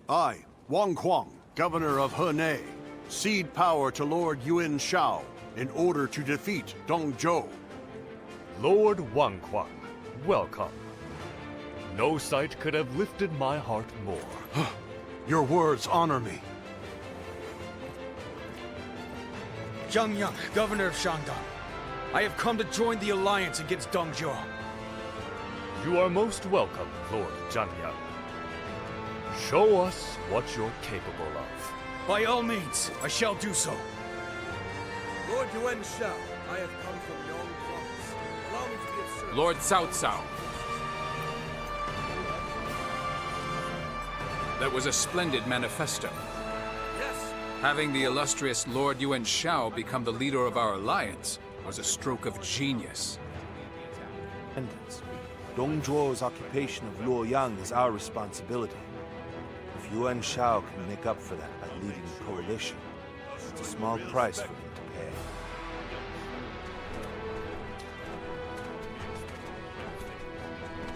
I, Wang Kuang, governor of Henei, cede power to Lord Yuan Shao in order to defeat Dong Zhou. Lord Wang Kuang, welcome. No sight could have lifted my heart more. Your words honor me. Zhang Yang, governor of Shandong. I have come to join the alliance against Dong Zhou. You are most welcome, Lord Zhang Yang. Show us what you're capable of. By all means, I shall do so. Lord Yuan Shao, I have come from Yong Province. Allow me to be of service. Lord Cao Cao. That was a splendid manifesto. Yes, Having the illustrious Lord Yuan Shao become the leader of our alliance was a stroke of genius. Dong Zhuo's occupation of Luoyang is our responsibility. If Yuan Shao can make up for that by leading the coalition, it's a small price for him to pay.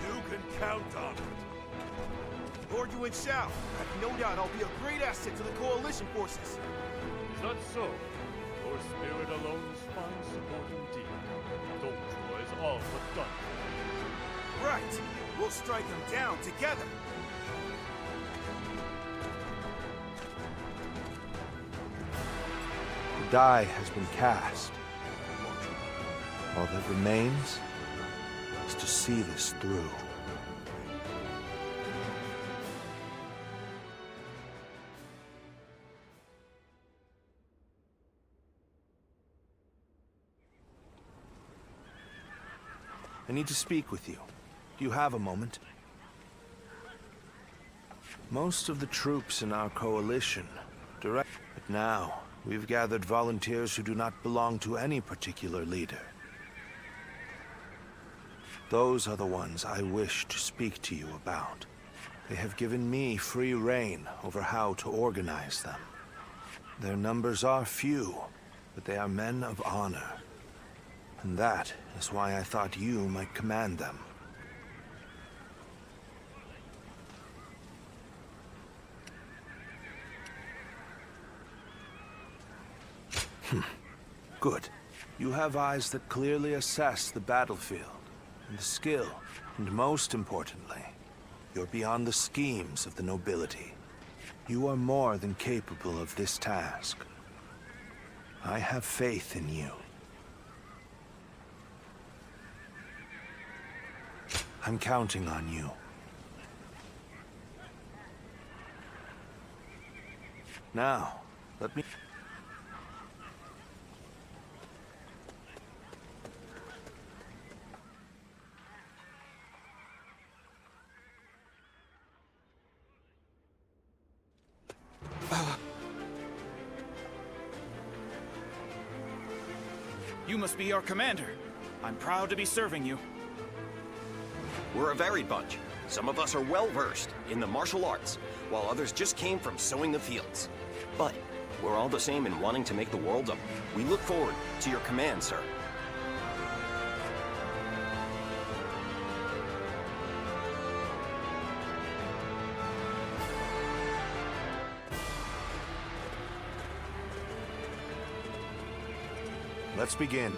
you can count on it. Lord Yuan Shao, I have no doubt I'll be a great asset to the coalition forces. Is that so? Your spirit alone is fine support indeed. Dong Zhuo is all but done. Right, we'll strike them down together. The die has been cast. All that remains is to see this through. I need to speak with you. Do you have a moment? Most of the troops in our coalition direct... But now, we've gathered volunteers who do not belong to any particular leader. Those are the ones I wish to speak to you about. They have given me free rein over how to organize them. Their numbers are few, but they are men of honor. And that is why I thought you might command them. Good. You have eyes that clearly assess the battlefield, and the skill, and most importantly, you're beyond the schemes of the nobility. You are more than capable of this task. I have faith in you. I'm counting on you. Now, let me... You must be our commander. I'm proud to be serving you. We're a varied bunch. Some of us are well-versed in the martial arts, while others just came from sowing the fields. But we're all the same in wanting to make the world up. We look forward to your command, sir. Let's begin.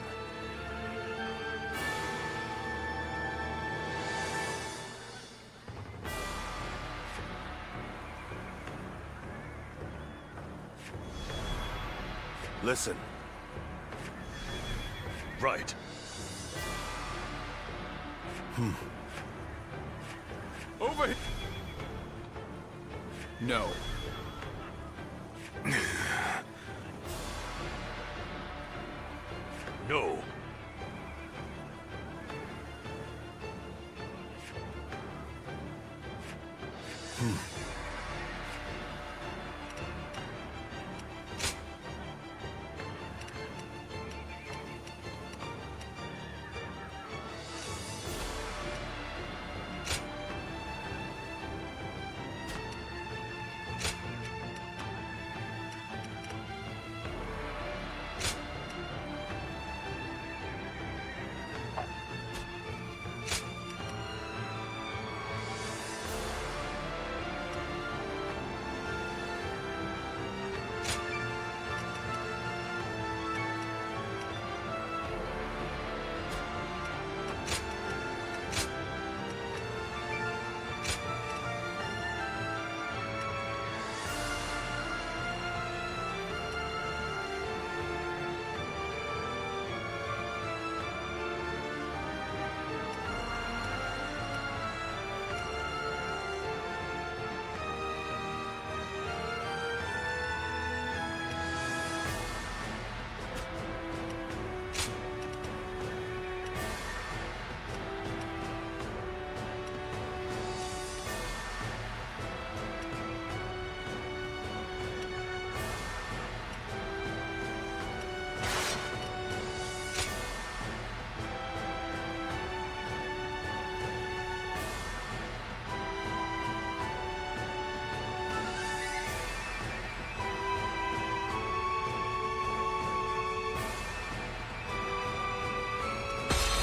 Listen. Right. Over here! No. No.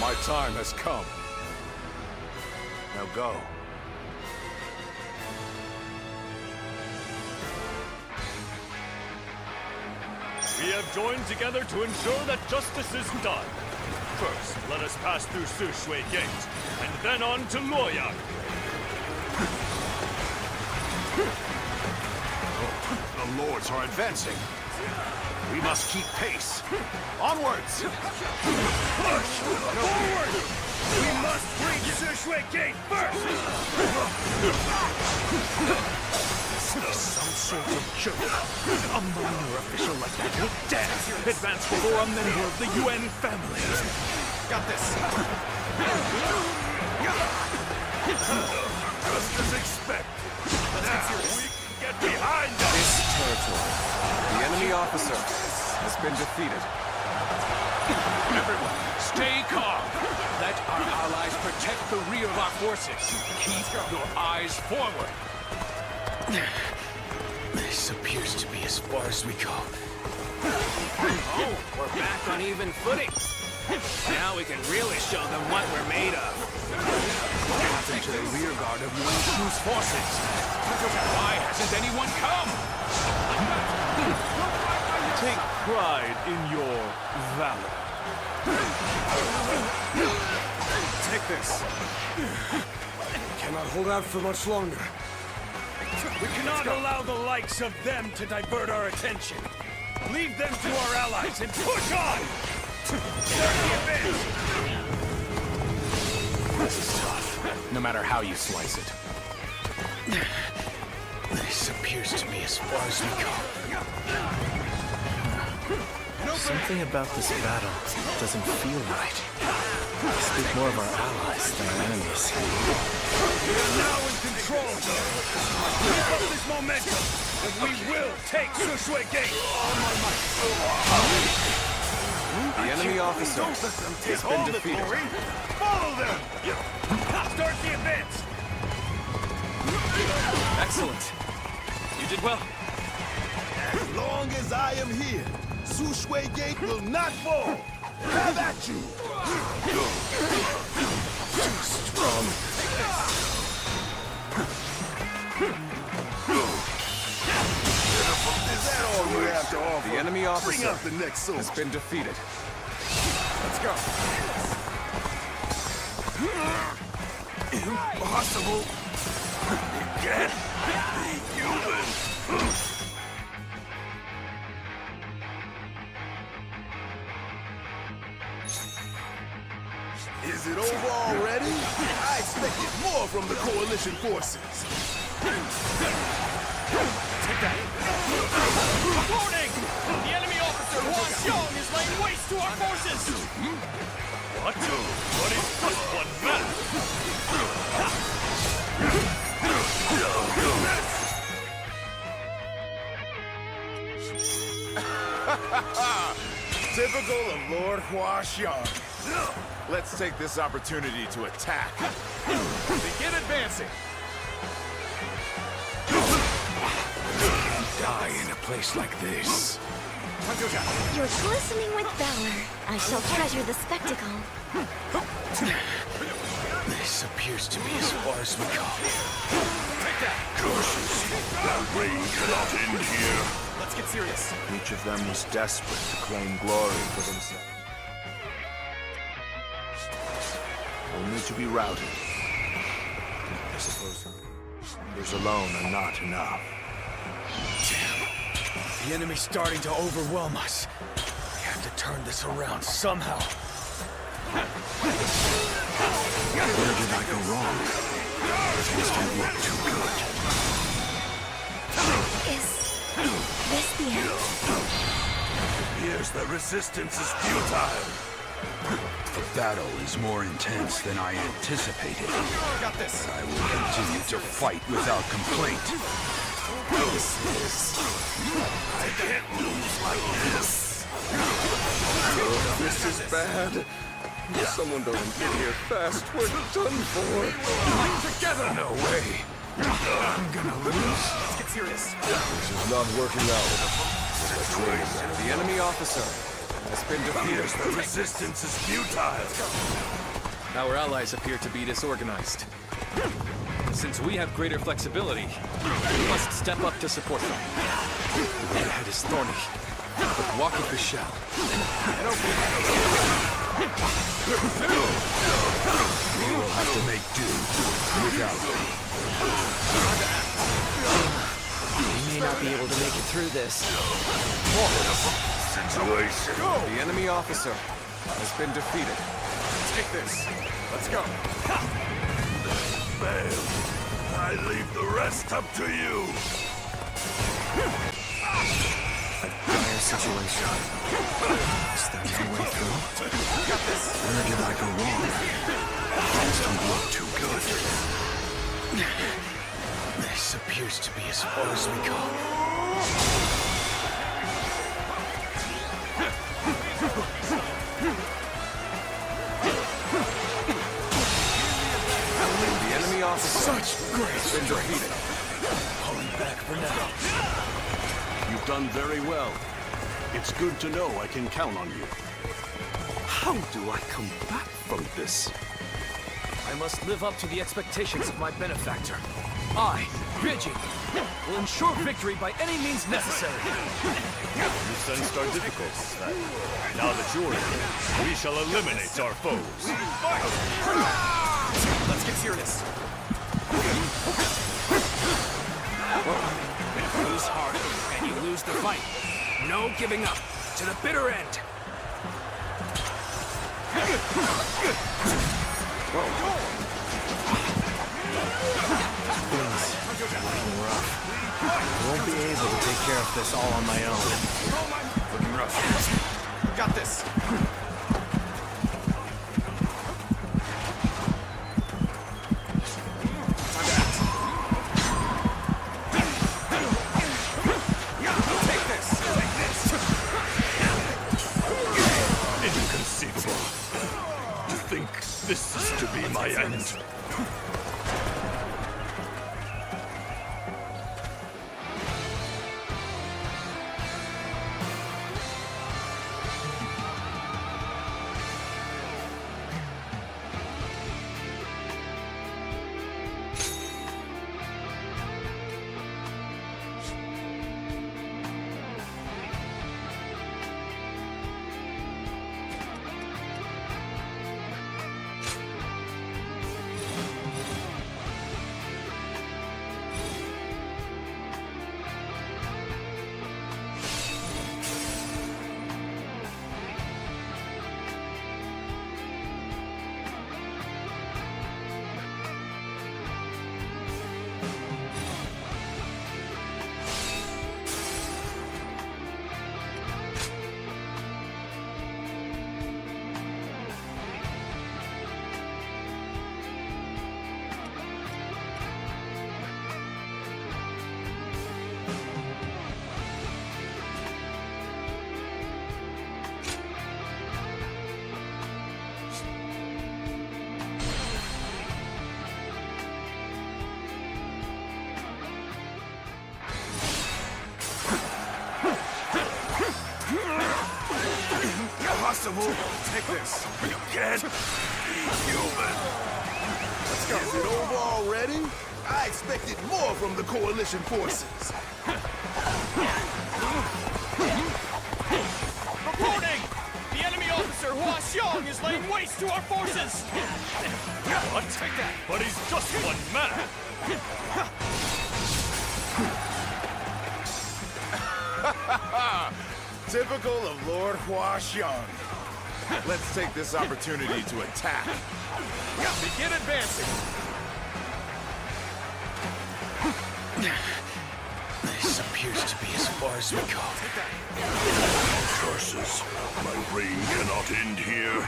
My time has come. Now go. We have joined together to ensure that justice is done. First, let us pass through Sushui Gate, and then on to Luoyang. The lords are advancing. We must keep pace. Onwards! Forward! We must reach Sushui Gate first! Some sort of joke. A minor official like that would dare advance before a member of the UN family. Got this. Just as expected. Now we can get behind us! This territory, the enemy officer has been defeated. Everyone, stay calm. Let our allies protect the rear of our forces. Keep your eyes forward. This appears to be as far as we go. Oh, we're back on even footing. Now we can really show them what we're made of. What happened to the rear guard of Yuan Shu's forces? Why hasn't anyone come? Take pride in your valor. Take this. Cannot hold out for much longer. We cannot allow the likes of them to divert our attention. Leave them to our allies and push on! Start the advance! This is tough, no matter how you slice it. This appears to be as far as we go. Something about this battle doesn't feel right. We speak more of our allies than our enemies. We are now in control! Keep up this momentum, and we will take Sushui Gate! The enemy officer has been defeated. Follow them! Start the advance! Excellent. You did well. As long as I am here, Sushui Gate will not fall! Have at you! Too strong. Is that all you have to offer? The enemy Bring officer out the next soldier. has been defeated. Let's go. Impossible. You can't be human. Is it over already? I expected more from the coalition forces. Take that. Reporting! The enemy officer Huan Xiong is laying waste to our forces! What? What is this one man? Typical of Lord Hua Xiong. Let's take this opportunity to attack. Begin advancing. Die in a place like this. You're glistening with valor. I shall treasure the spectacle. This appears to be as far as we go. That rain cannot end here. Let's get serious. Each of them was desperate to claim glory for themselves. Only to be routed. I suppose numbers alone are not enough. The enemy's starting to overwhelm us. We have to turn this around somehow. Where did I go wrong? Things don't look too good. Is this the end? Appears the resistance is futile. The battle is more intense than I anticipated. Got this. I will continue to fight without complaint. I can't lose like this. This is bad. If someone doesn't get here fast, we're done for. Together, no way. I'm gonna lose. Let's get serious. This is not working out. The enemy officer has been defeated. The resistance is futile. Our allies appear to be disorganized. Since we have greater flexibility, we must step up to support them. The road ahead is thorny, but walking we shall. We will have to make do without me. We may not be able to make it through this. Situation. The enemy officer has been defeated. Take this. Let's go. Fail. I leave the rest up to you. Dire situation. Is there no way through? Where did I go wrong? Things don't look too good. This appears to be as far as we go. The enemy officer has been defeated. Pulling back for now. You've done very well. It's good to know I can count on you. How do I come back from this? I must live up to the expectations of my benefactor. I, Reggie, will ensure victory by any means necessary. You sensed our difficulties, then. Now that you're here, we shall eliminate our foes. Let's get serious. You lose hard, and you lose the fight. No giving up. To the bitter end. I won't be able to take care of this all on my own. Looking rough. Got this. Inconceivable. To think this is to be my end. Impossible. Take this. You can't be human. Let's go. Is it over already? I expected more from the Coalition forces. Reporting! The enemy officer Hua Xiong is laying waste to our forces! What? Take that. But he's just one man. Typical of Lord Hua Xiong. Let's take this opportunity to attack. Begin advancing! This appears to be as far as we go. Curses. My reign cannot end here.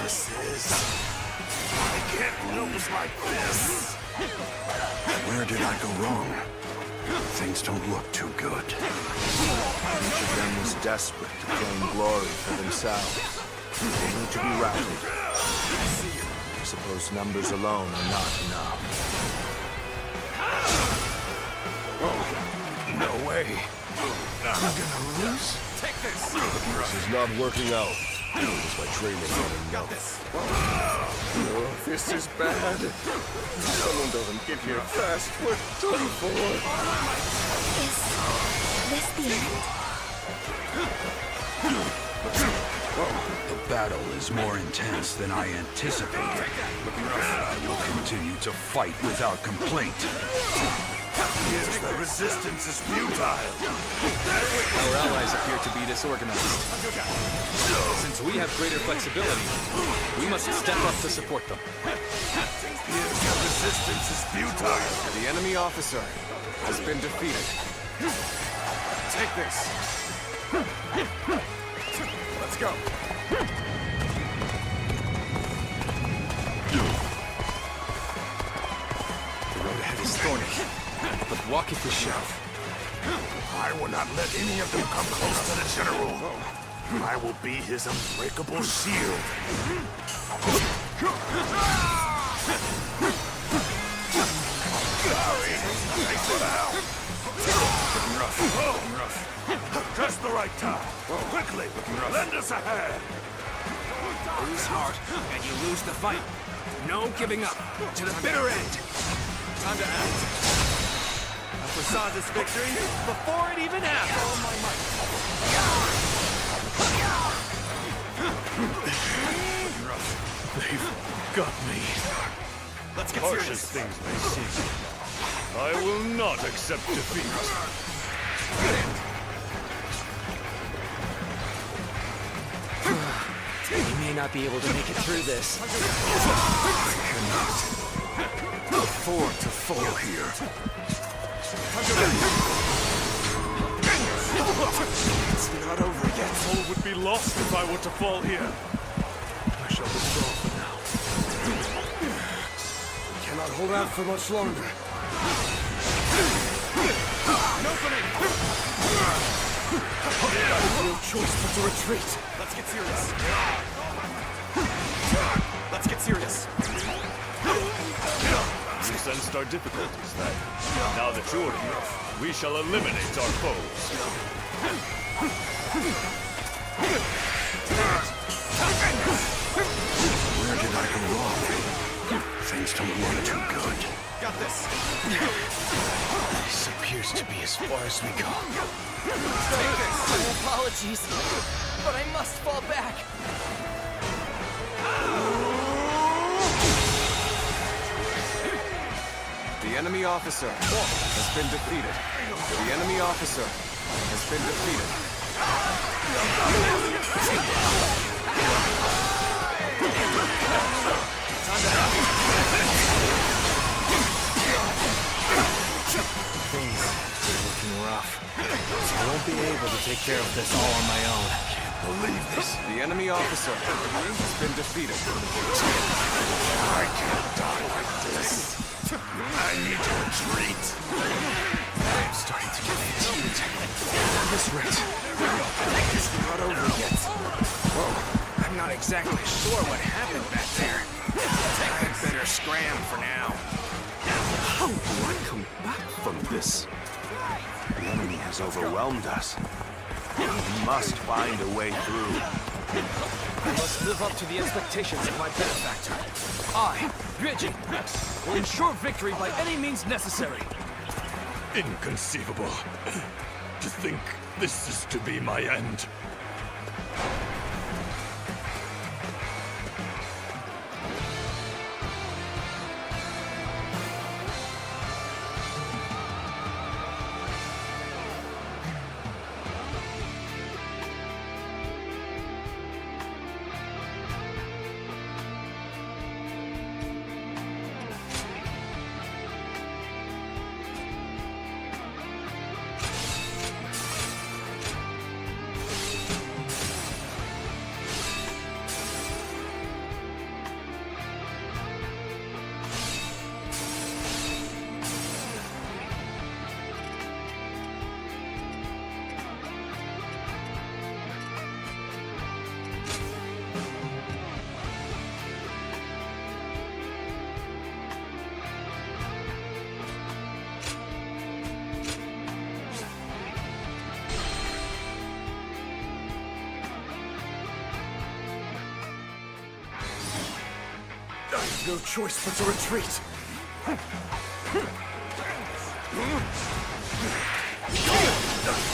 This is... I can't lose like this. Where did I go wrong? Things don't look too good. Each of them was desperate to claim glory for themselves. They need to be routed. I suppose numbers alone are not enough. No way. way. I'm gonna lose? Take this! This is not working out. Is my training not enough? Oh, this is bad. Someone doesn't get here fast. We're done for. Is this the end? The battle is more intense than I anticipated. I will continue to fight without complaint. Yes, the resistance is futile. Our allies appear to be disorganized. Since we have greater flexibility, we must step up to support them. Yes, the resistance is futile. The enemy officer has been defeated. Take this. Let's go. The road ahead is thorny, but walk it with show. I will not let any of them come close to the General. I will be his unbreakable shield. Just the right time. Quickly, lend us a hand. Lose heart, and you lose the fight. No giving up. To the bitter end. Time to act. I foresaw this victory before it even happened. All my might. They've got me. Let's get Harsh serious. as things may seem, I will not accept defeat. We may not be able to make it through this. I cannot afford to fall here. It's not over yet. All would be lost if I were to fall here. I shall withdraw for now. Cannot hold out for much longer. No choice but to retreat. Let's get serious. Let's get serious. You sensed our difficulties then. Now that you're here, we shall eliminate our foes. Where did I go wrong? Things don't look too good. Got this. This appears to be as far as we go. Apologies, but I must fall back. The enemy officer has been defeated. The enemy officer has been defeated. Things are looking rough. I won't be able to take care of this all on my own. Believe this. The enemy officer has been defeated. I can't die like this. I need to retreat. I'm starting to get fatigued. At this rate, it's not over yet. Whoa, I'm not exactly sure what happened back there. I'd better scram for now. How do I come back from this? The enemy has overwhelmed us. We must find a way through. I must live up to the expectations of my benefactor. I, Reggie, will ensure victory by any means necessary. Inconceivable. To think this is to be my end. There's no choice but to retreat.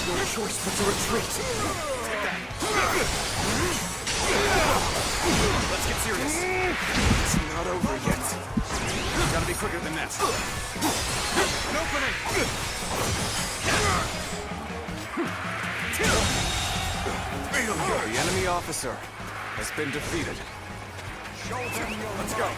No choice but to retreat. Let's get serious. It's not over yet. Gotta be quicker than that. An opening! The enemy officer has been defeated. Let's go.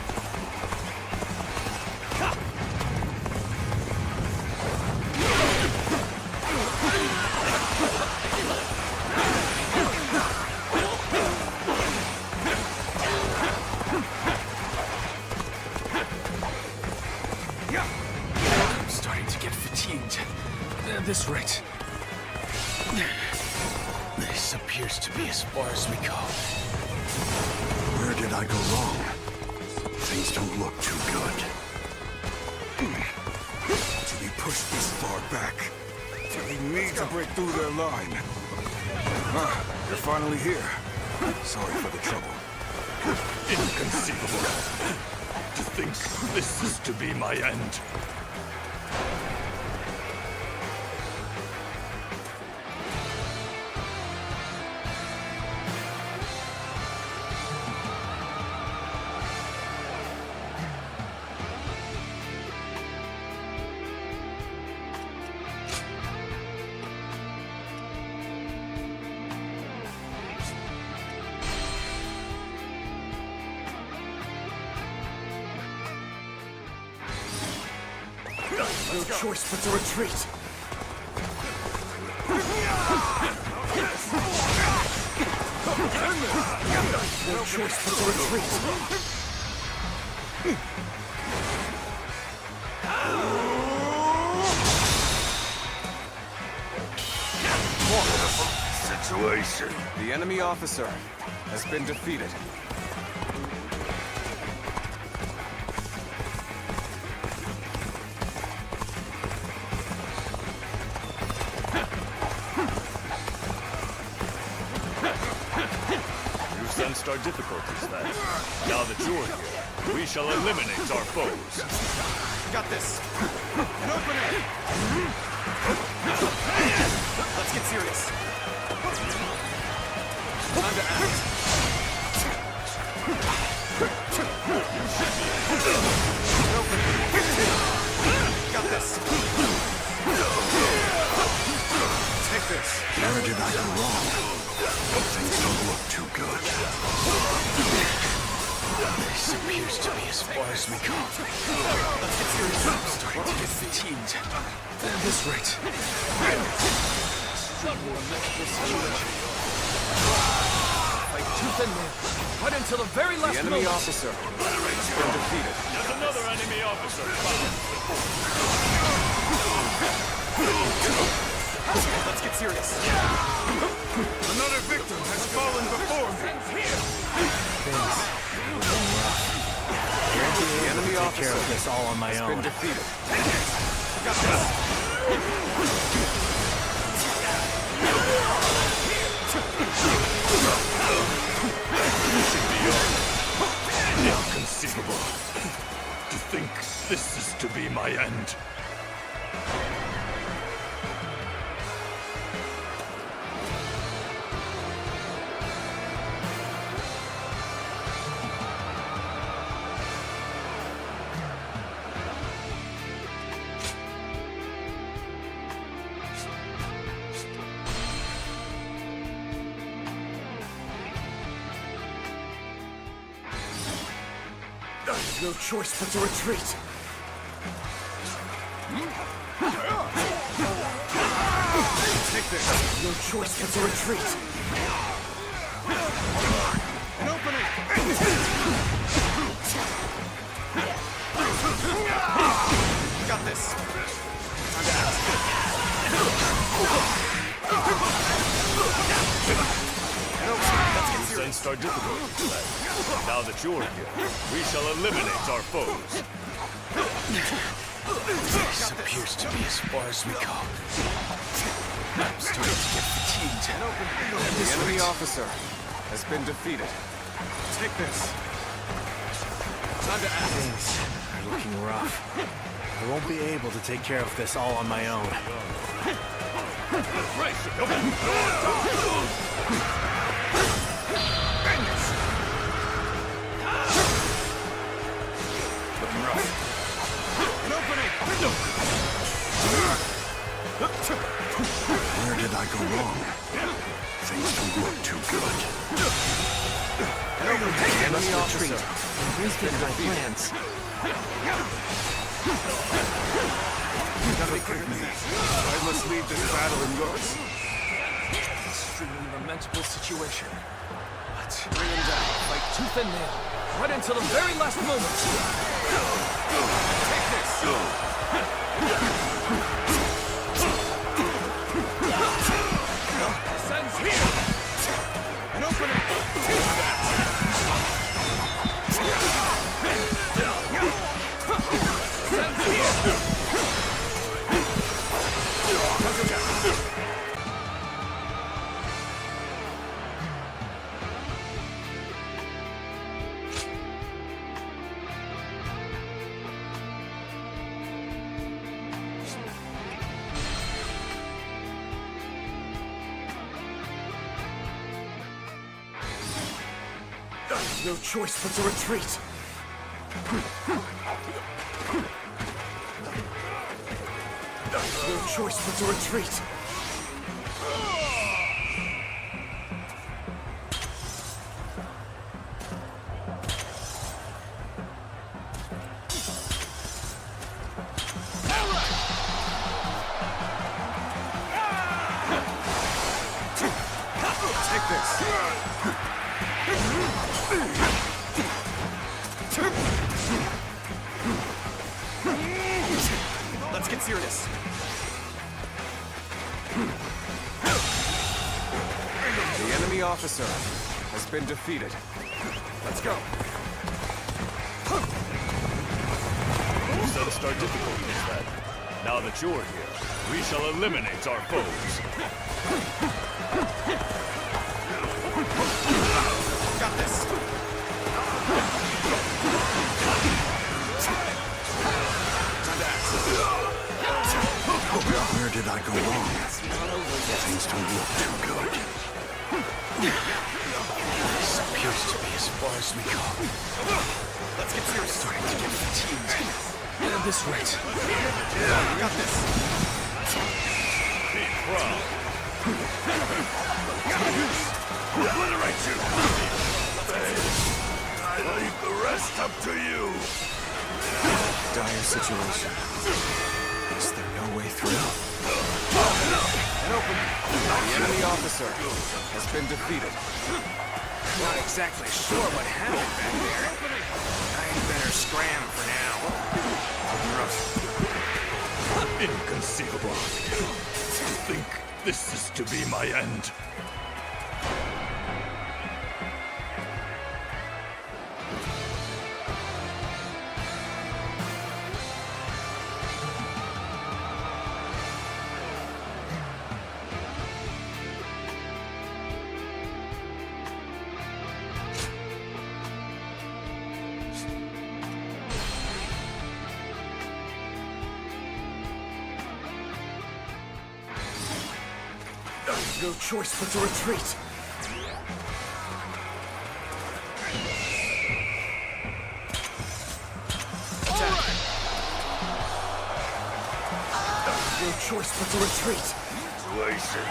I'm starting to get fatigued. At this rate. This appears to be as far as we go. Where did I go wrong? Things don't look too good. To be pushed this far back, they need to break through their line. Ah, you're finally here. Sorry for the trouble. Inconceivable. To think this is to be my end. No choice but to retreat. No choice but to retreat. Situation. The enemy officer has been defeated. You sensed our difficulties then. Now that you're here, we shall eliminate our foes. Got this. An opening! Let's get serious. Time to act. An opening. Got this. Take this. Where did I go wrong? Things don't look too good. This appears to be as far as we go. Let's get serious. I'm starting to get fatigued. At this rate. Fight tooth and nail. Right until the very last The enemy moment. officer has been defeated. There's another enemy officer Let's get serious. Another victim has fallen before me. The enemy officer Take care of this all on my has own. been defeated. Got this. Inconceivable. To think this is to be my end. No choice but to retreat. Take this. No choice but to retreat. An opening. Got this. Time to act. An opening. Let's get serious. Sensed our difficulties then. Now that you're here, we shall eliminate our foes. This appears to be as far as we go. I'm starting to get fatigued. The enemy officer has been defeated. Take this. Things are looking rough. I won't be able to take care of this all on my own. Looking rough. Where did I go wrong? Things don't look too good. Enemy officer. Rethink my plans. I must leave this battle in yours. Extremely lamentable situation. But bring him down like tooth and nail, right until the very last moment. Take this! Sends here! An opening! Sends here! No choice but to retreat. No choice but to retreat. Take this! Let's get serious. The enemy officer has been defeated. Let's go. You sensed our difficulties then. Now that you're here, we shall eliminate our foes. Got this. Where did I go wrong? Things don't look too good. This appears to be as far as we go. Let's get serious. Starting to get fatigued. At this rate. We got this. Be proud. Obliterate you! I leave the rest up to you! Dire situation. Is there no way through? An opening. The enemy officer has been defeated. Not exactly sure what happened back there. I'd better scram for now. Inconceivable. To think this is to be my end. No choice but to retreat. No choice but to retreat. Situation.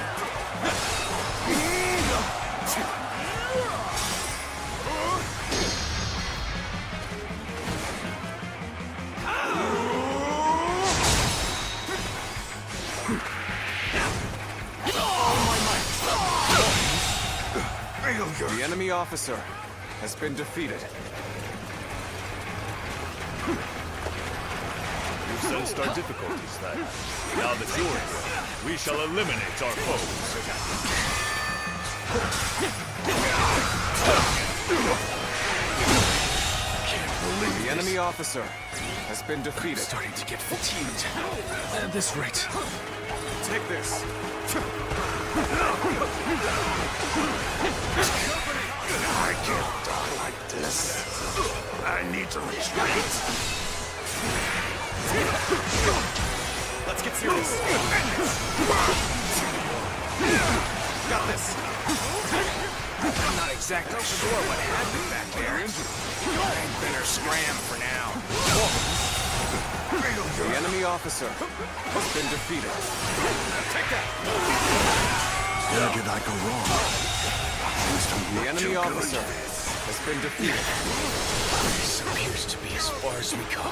The enemy officer has been defeated. You sensed our difficulties then. Now that you're here, we shall eliminate our foes. The enemy officer has been defeated. Starting to get fatigued. At this rate. Take this. I can't die like this. I need to reach got this. I'm not exactly sure what happened back there. I'd better scram for now. The enemy officer has been defeated. Take that! Where did I go wrong? Things don't The look enemy too officer good. has been defeated. This appears to be as far as we go.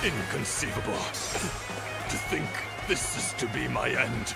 Inconceivable. To think this is to be my end.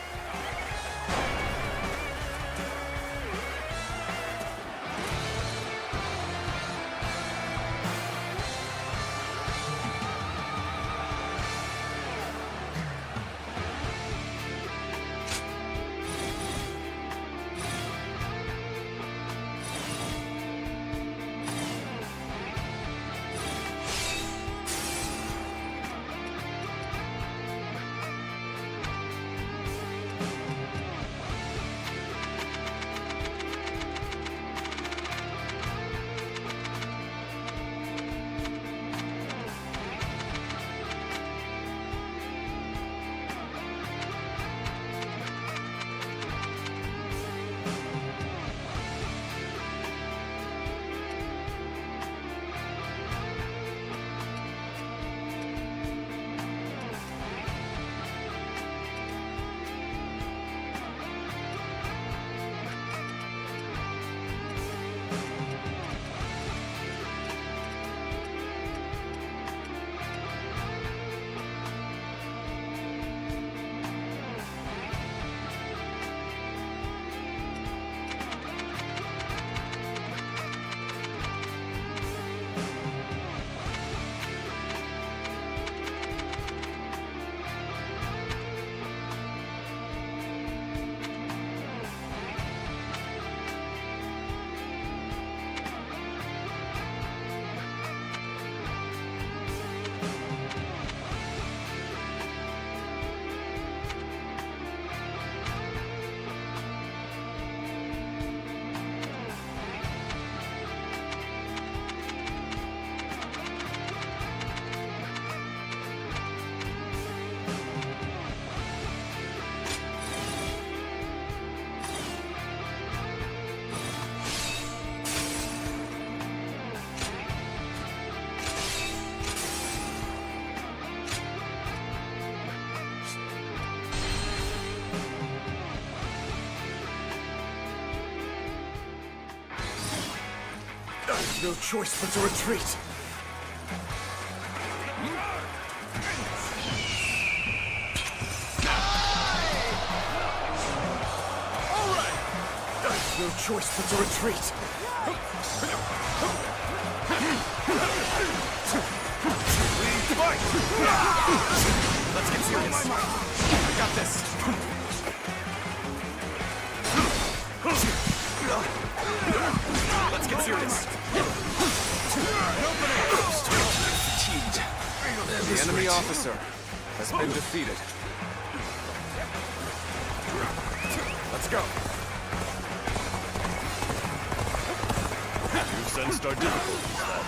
No choice but to retreat. All right. No choice but to retreat. Let's get serious. I got this. Let's get serious. Fatigued. The enemy officer has been defeated. Let's go. You sensed our difficulties, then.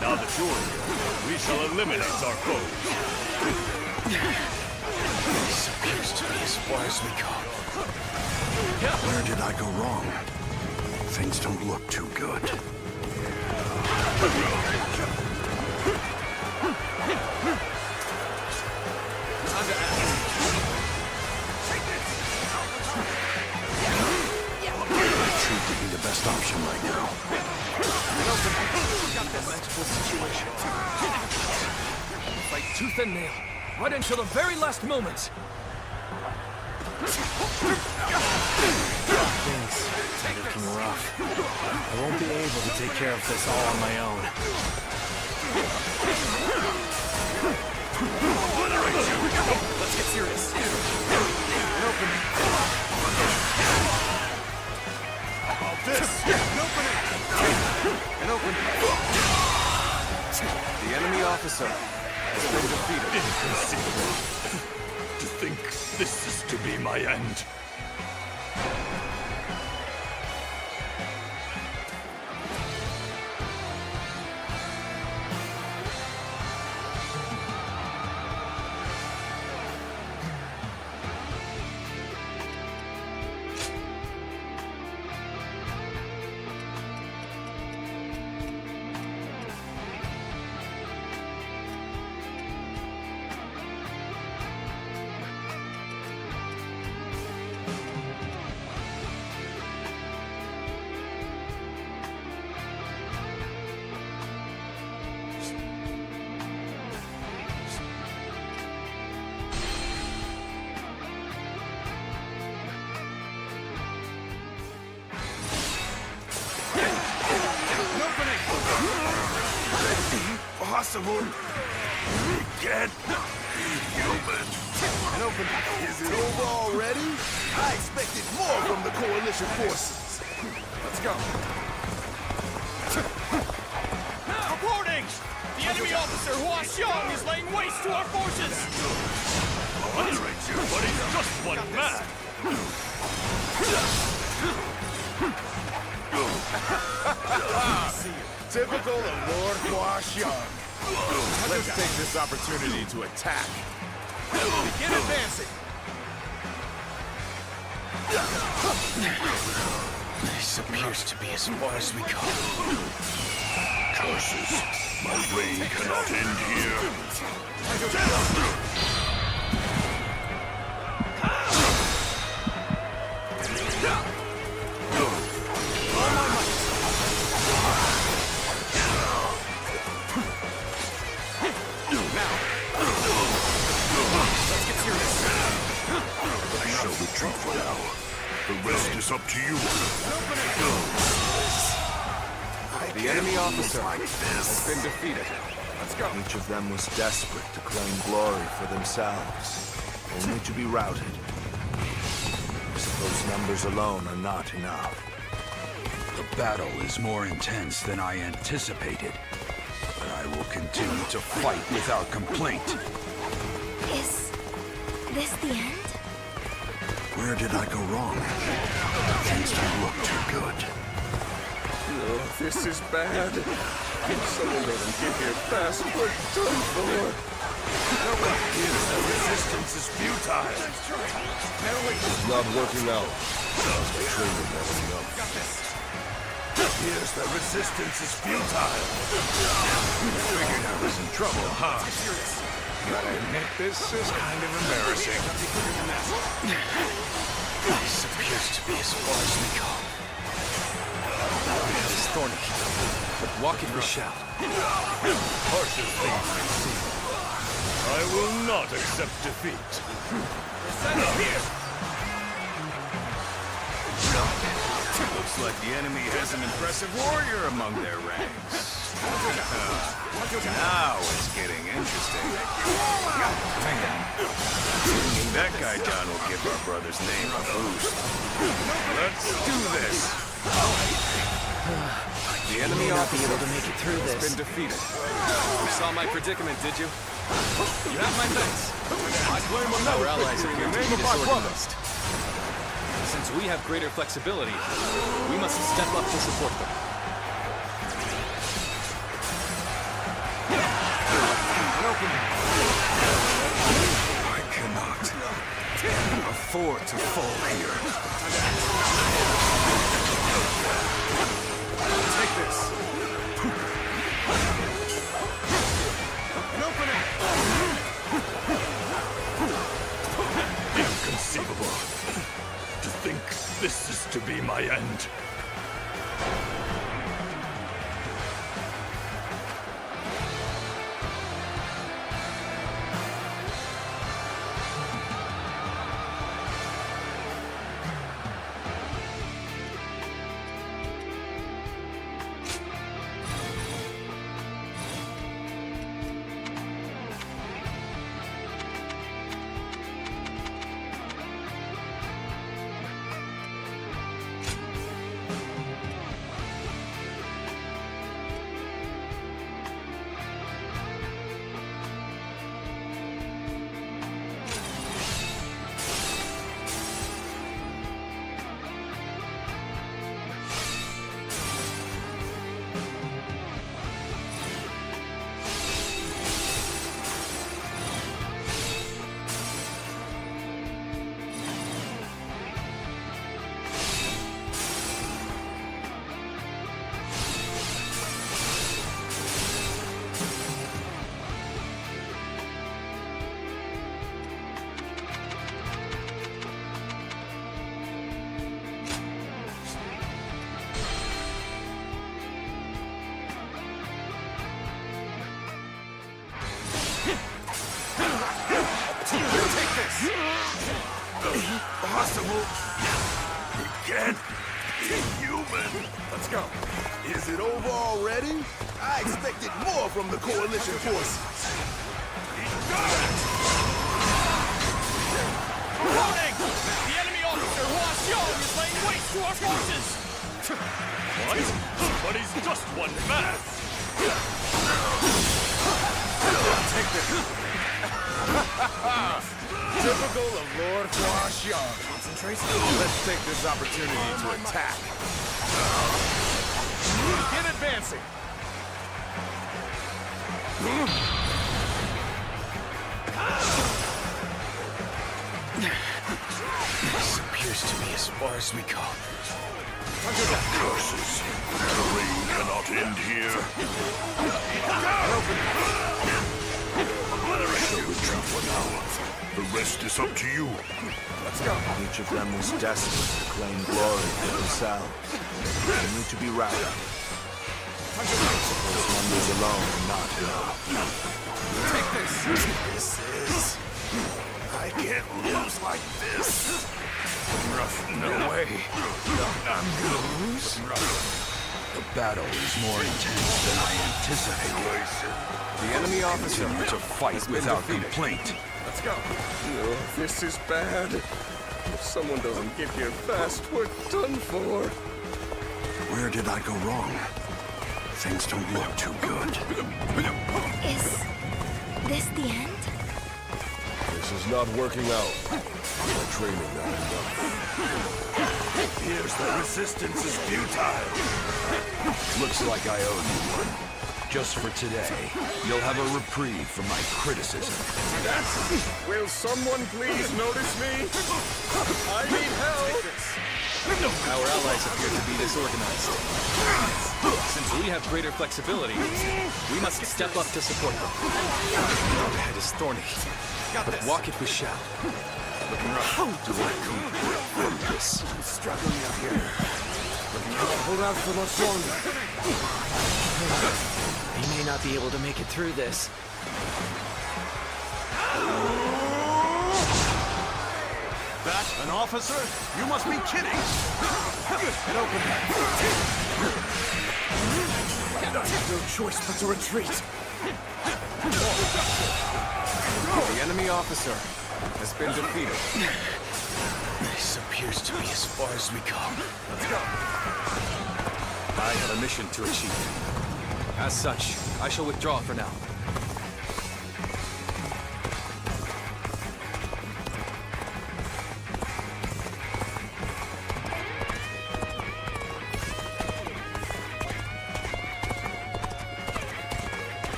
Now that you're here, we shall eliminate our foes. This appears to be as far as we go. Where did I go wrong? Things don't look too good. Time to act. Retreat would be the best option right now. Got this. Manageable situation. Fight tooth and nail, right until the very last moment. Things are looking rough. I won't be able to take care of this all on my own. Let's get serious. An opening. An opening. The enemy officer has been defeated. Inconceivable. To think this is to be my end. Impossible. We can't be human. Is it over already? I expected more from the Coalition forces. Let's go. Reporting! The enemy officer Hua Xiong is laying waste to our forces! But he's just one man! Typical of Lord Hua Xiong. Let's take this opportunity to attack. Begin advancing. This appears to be as far as we go. Curses. My reign cannot end here. I shall retreat for now. The rest is up to you. The enemy officer Has been defeated. Let's go. Each of them was desperate to claim glory for themselves, only to be routed. I suppose numbers alone are not enough. The battle is more intense than I anticipated. But I will continue to fight without complaint. Is this the end? Where did I go wrong? Things don't look too good. This is bad. Someone let him get here fast. We're done for. The resistance is futile. It's not working out. The traitor never enough. Here's the resistance is futile. Figured I was in trouble, huh? Gotta admit, this is kind of embarrassing. This appears to be as far as we go. It is thorny, but walk it we shall. Harshest things may seem. I will not accept defeat. Looks like the enemy has an impressive warrior among their ranks. Now it's getting interesting. Bringing that guy down will give our brother's name a boost. Let's do this. The enemy officer able to make it through has this. been defeated. You saw my predicament, did you? You have my thanks. Our allies appear to be disorganized. Since we have greater flexibility, we must step up to support them. I cannot afford to fall here. Take this. An opening. Inconceivable. To think this is to be my end. Impossible. We can't Inhuman! Let's go. Is it over already? I expected more from the Coalition forces. Warning! The enemy officer Hua Xiong is laying waste to our forces! What? But he's just one man! Take this. Typical of Lord Hua Xiong. Concentration. Let's take this opportunity to attack. Get advancing. This appears to be as far as we go. Curses. The rain cannot end here. Obliterate you two for now. The rest is up to you. Let's go. Each of them was desperate to claim glory for themselves. They need to be routed. Those numbers alone are not enough. Take this. This is... I can't lose like this. No way. I'm gonna lose. The battle is more intense than I anticipated. The enemy officer To fight without complaint. Let's go. No, this is bad. If someone doesn't get here fast, we're done for. Where did I go wrong? Things don't look too good. Is this the end? This is not working out. My training not enough. Here's the resistance is futile. Looks like I owe you one. Just for today, you'll have a reprieve from my criticism. Will someone please notice me? I need help. Our allies appear to be disorganized. Since we have greater flexibility, we must step up to support them. The head is thorny, but walk it we shall. How do I come from this? I'm struggling out here. Hold out for much longer. He may not be able to make it through this. That an officer? You must be kidding! Get open. I have no choice but to retreat. The enemy officer has been defeated. This appears to be as far as we go. Let's go. I have a mission to achieve. As such, I shall withdraw for now.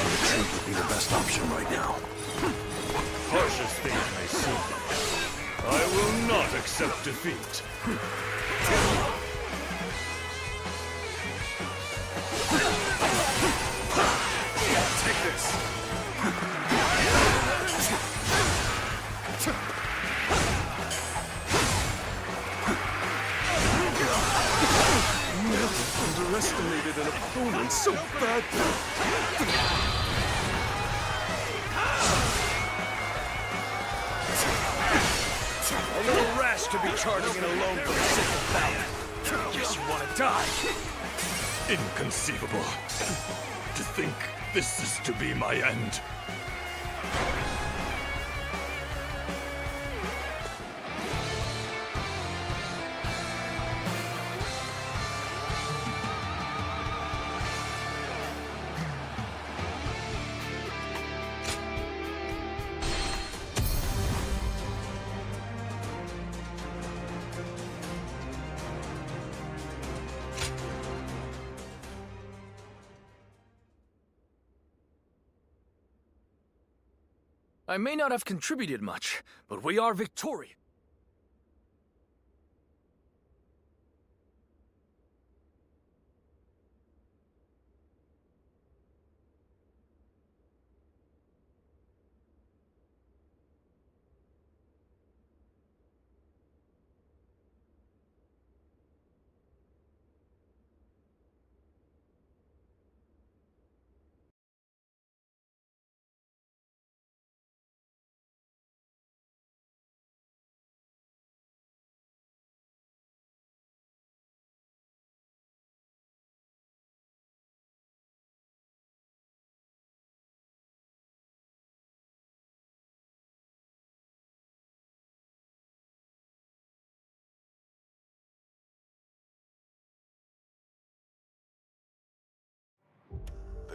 Retreat would be the best option right now. Harshest thing I see. I will not accept defeat. Take this. Never underestimated an opponent so badly. A little rash to be charging in alone for the sake of battle. Guess you want to die. Inconceivable. To think this is to be my end. I may not have contributed much, but we are victorious.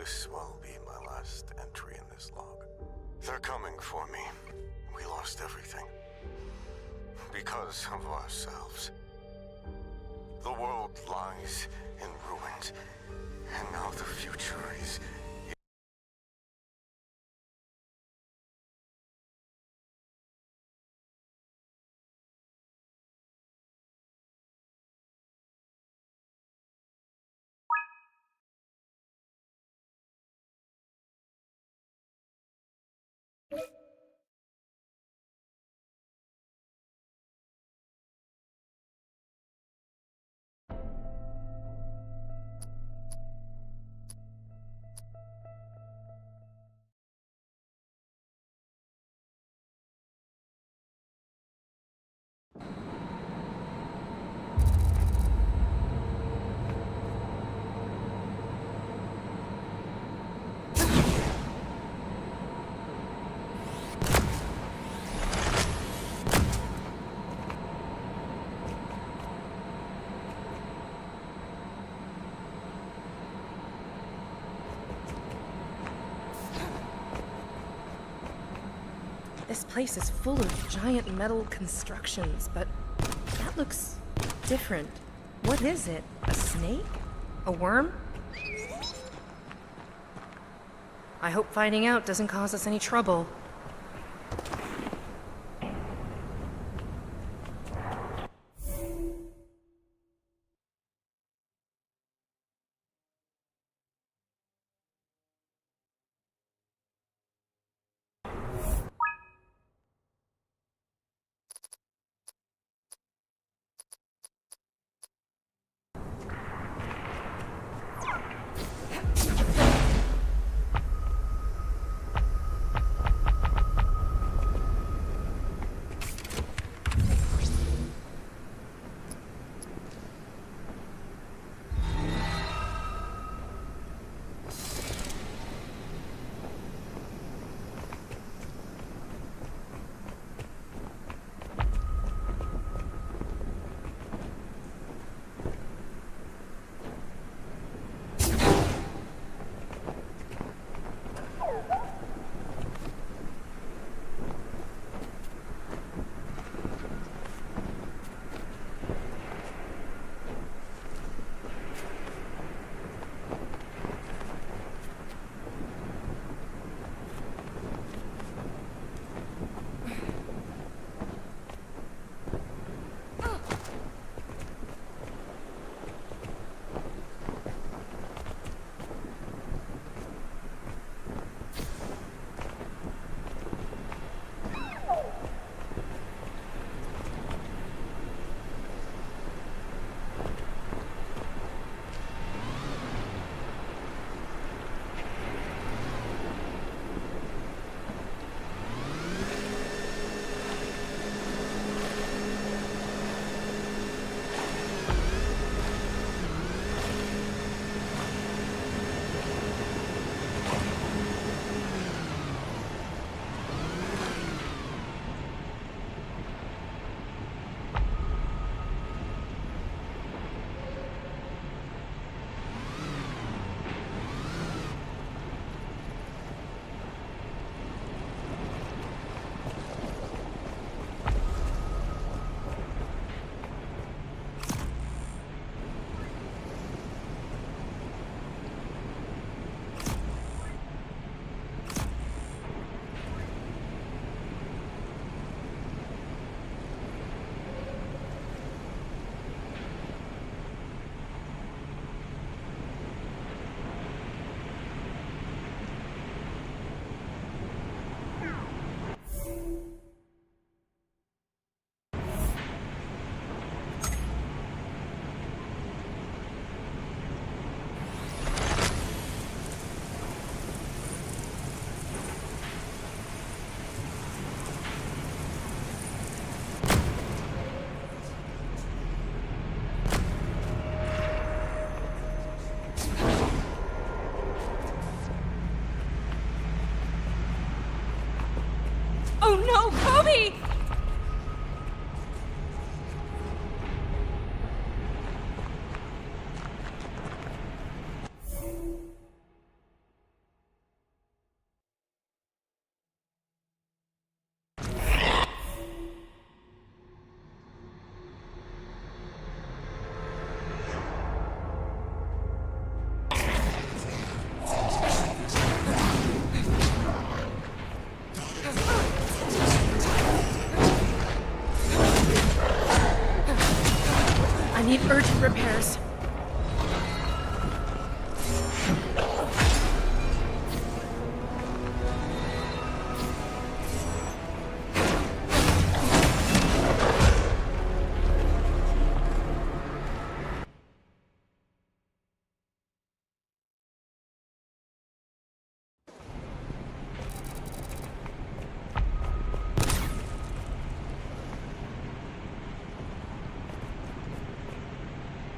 This will be my last entry in this log. They're coming for me. We lost everything. Because of ourselves. The world lies in ruins, and now the future is... This place is full of giant metal constructions, but that looks different. What is it? A snake? A worm? I hope finding out doesn't cause us any trouble. need urgent repairs.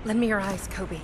Lend me your eyes, Kobe.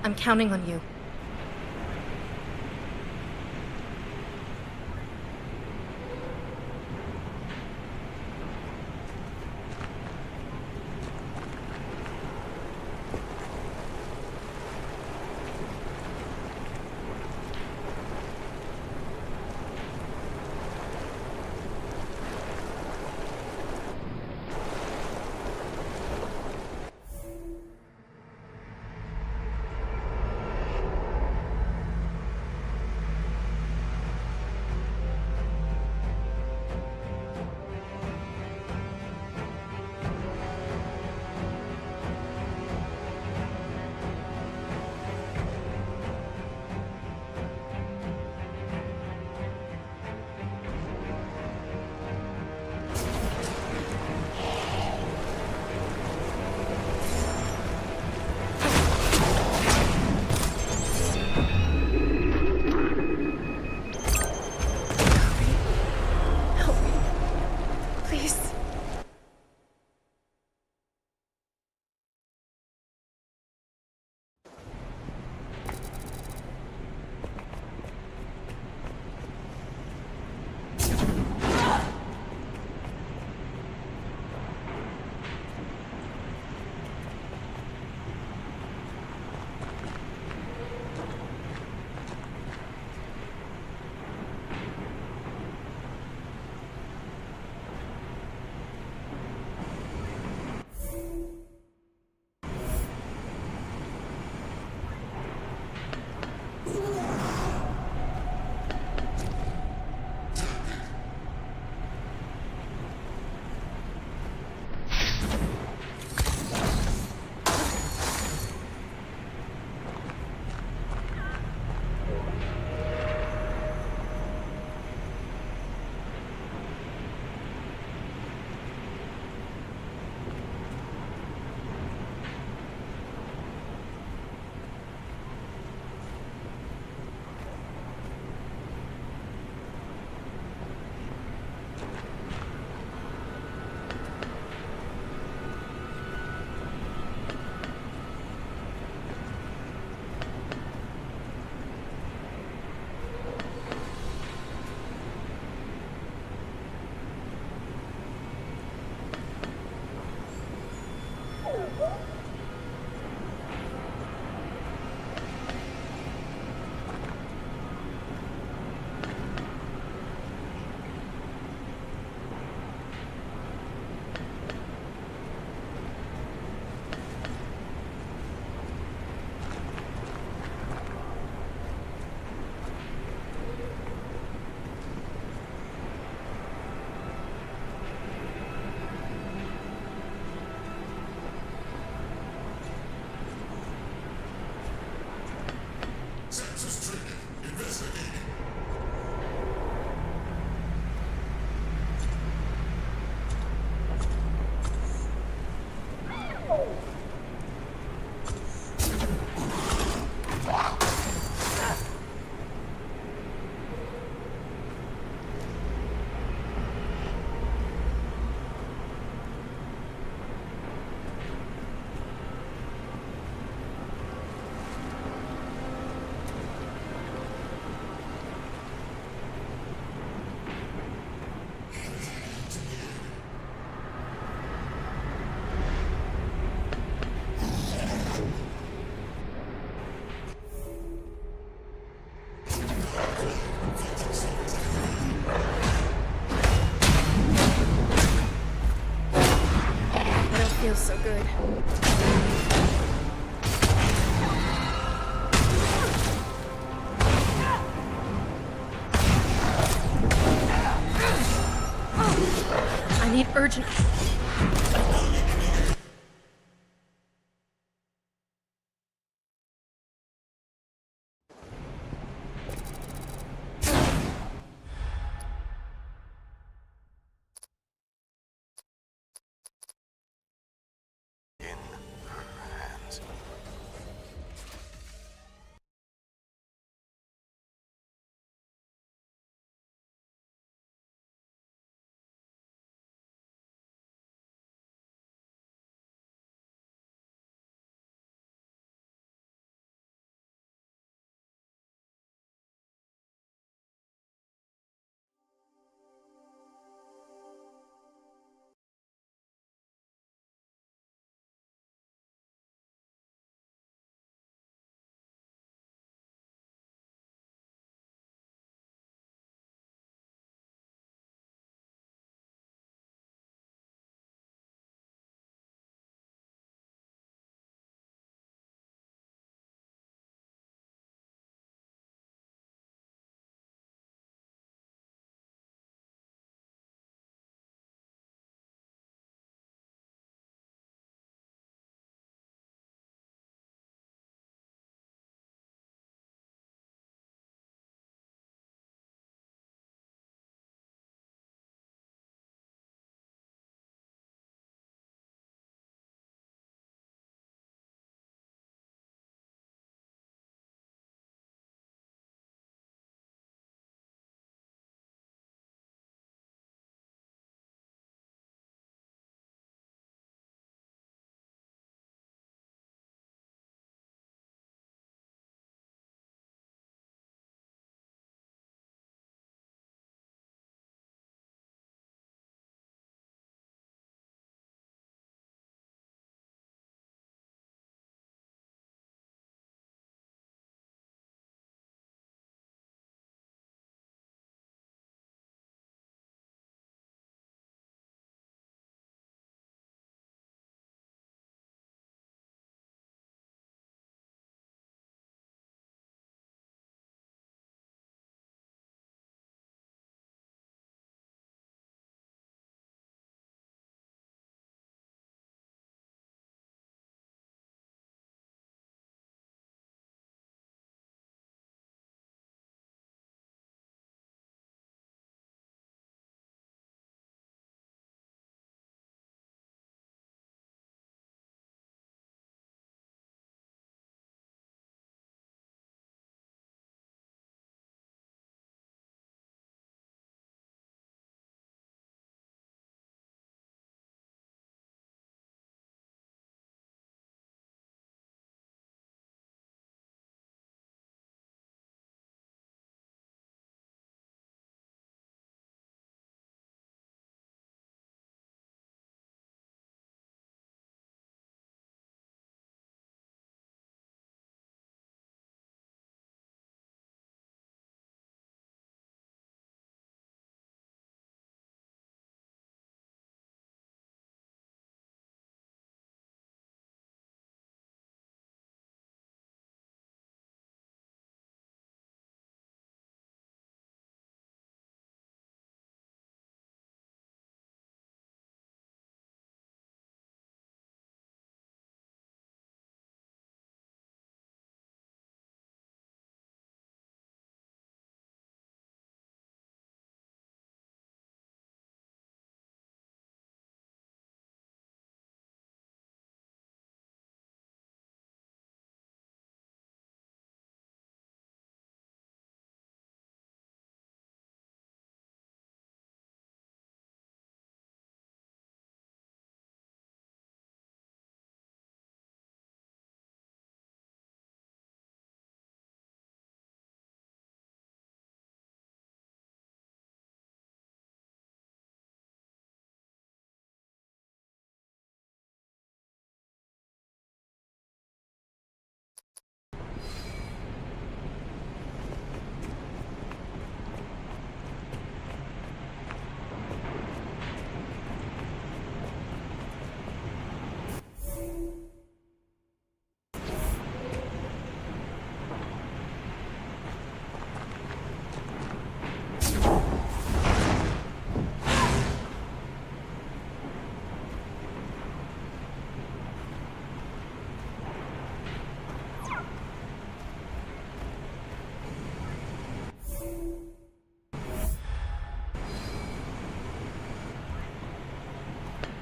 I'm counting on you. Help me. Please. Feels so good. I need urgent.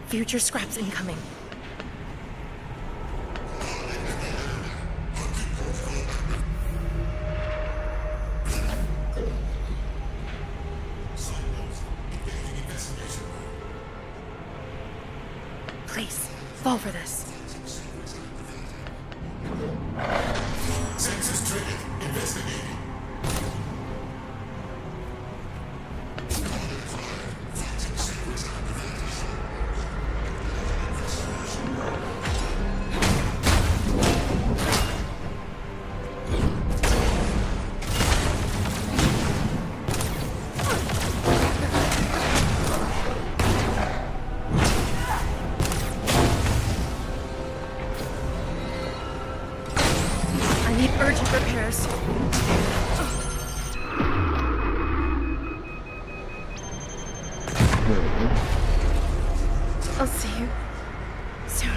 Future scraps incoming. Please, fall for this. Sensors triggered. Investigating. I need urgent repairs. I'll see you soon.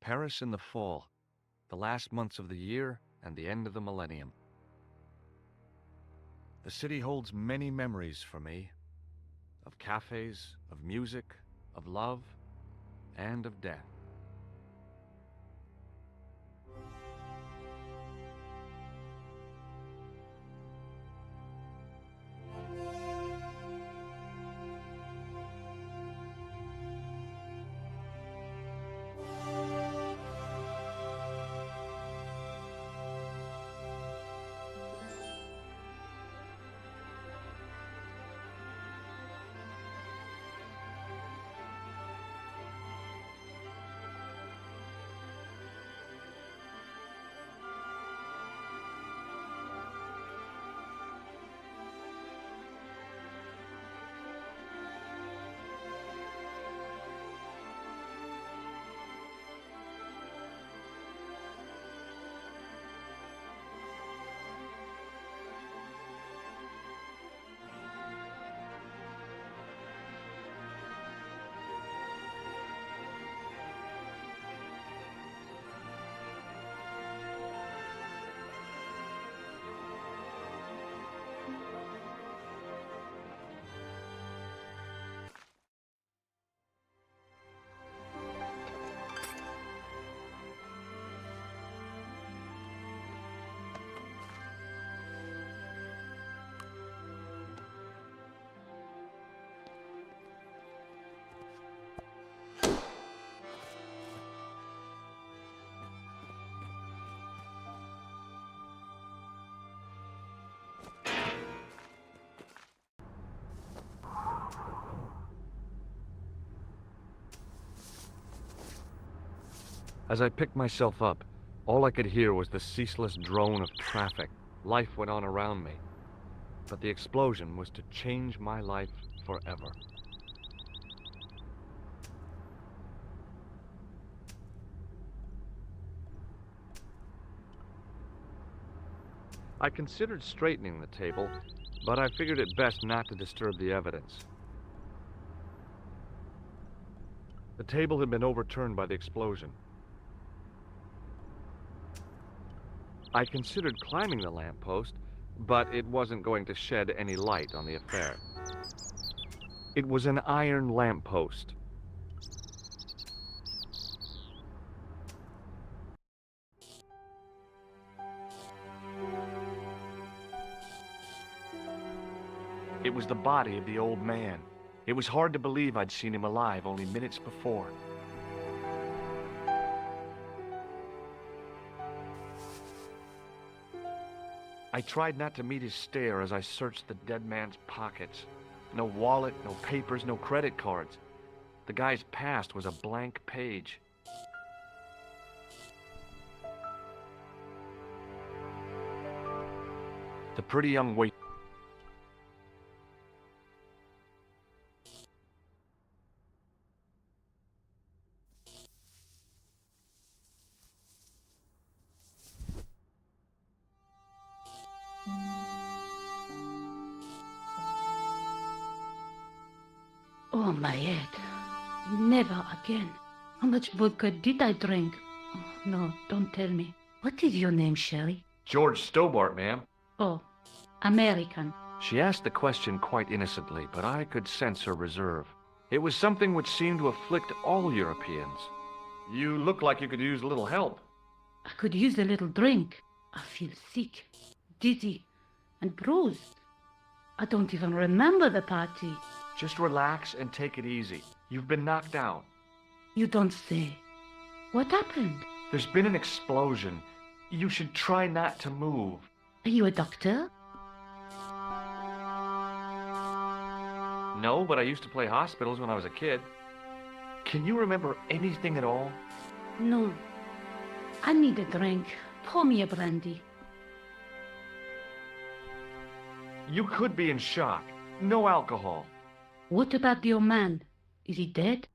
Paris in the fall, the last months of the year and the end of the millennium. The city holds many memories for me, of cafes, of music, of love, and of death. As I picked myself up, all I could hear was the ceaseless drone of traffic. Life went on around me. But the explosion was to change my life forever. I considered straightening the table, but I figured it best not to disturb the evidence. The table had been overturned by the explosion. I considered climbing the lamppost, but it wasn't going to shed any light on the affair. It was an iron lamppost. It was the body of the old man. It was hard to believe I'd seen him alive only minutes before. I tried not to meet his stare as I searched the dead man's pockets. No wallet, no papers, no credit cards. The guy's past was a blank page. The pretty young wait. Oh, my head. Never again. How much vodka did I drink? Oh, no, don't tell me. What is your name, Sherry? George Stobart, ma'am. Oh, American. She asked the question quite innocently, but I could sense her reserve. It was something which seemed to afflict all Europeans. You look like you could use a little help. I could use a little drink. I feel sick, dizzy, and bruised. I don't even remember the party. Just relax and take it easy. You've been knocked down. You don't say. What happened? There's been an explosion. You should try not to move. Are you a doctor? No, but I used to play hospitals when I was a kid. Can you remember anything at all? No. I need a drink. Pour me a brandy. You could be in shock. No alcohol. What about your man? Is he dead?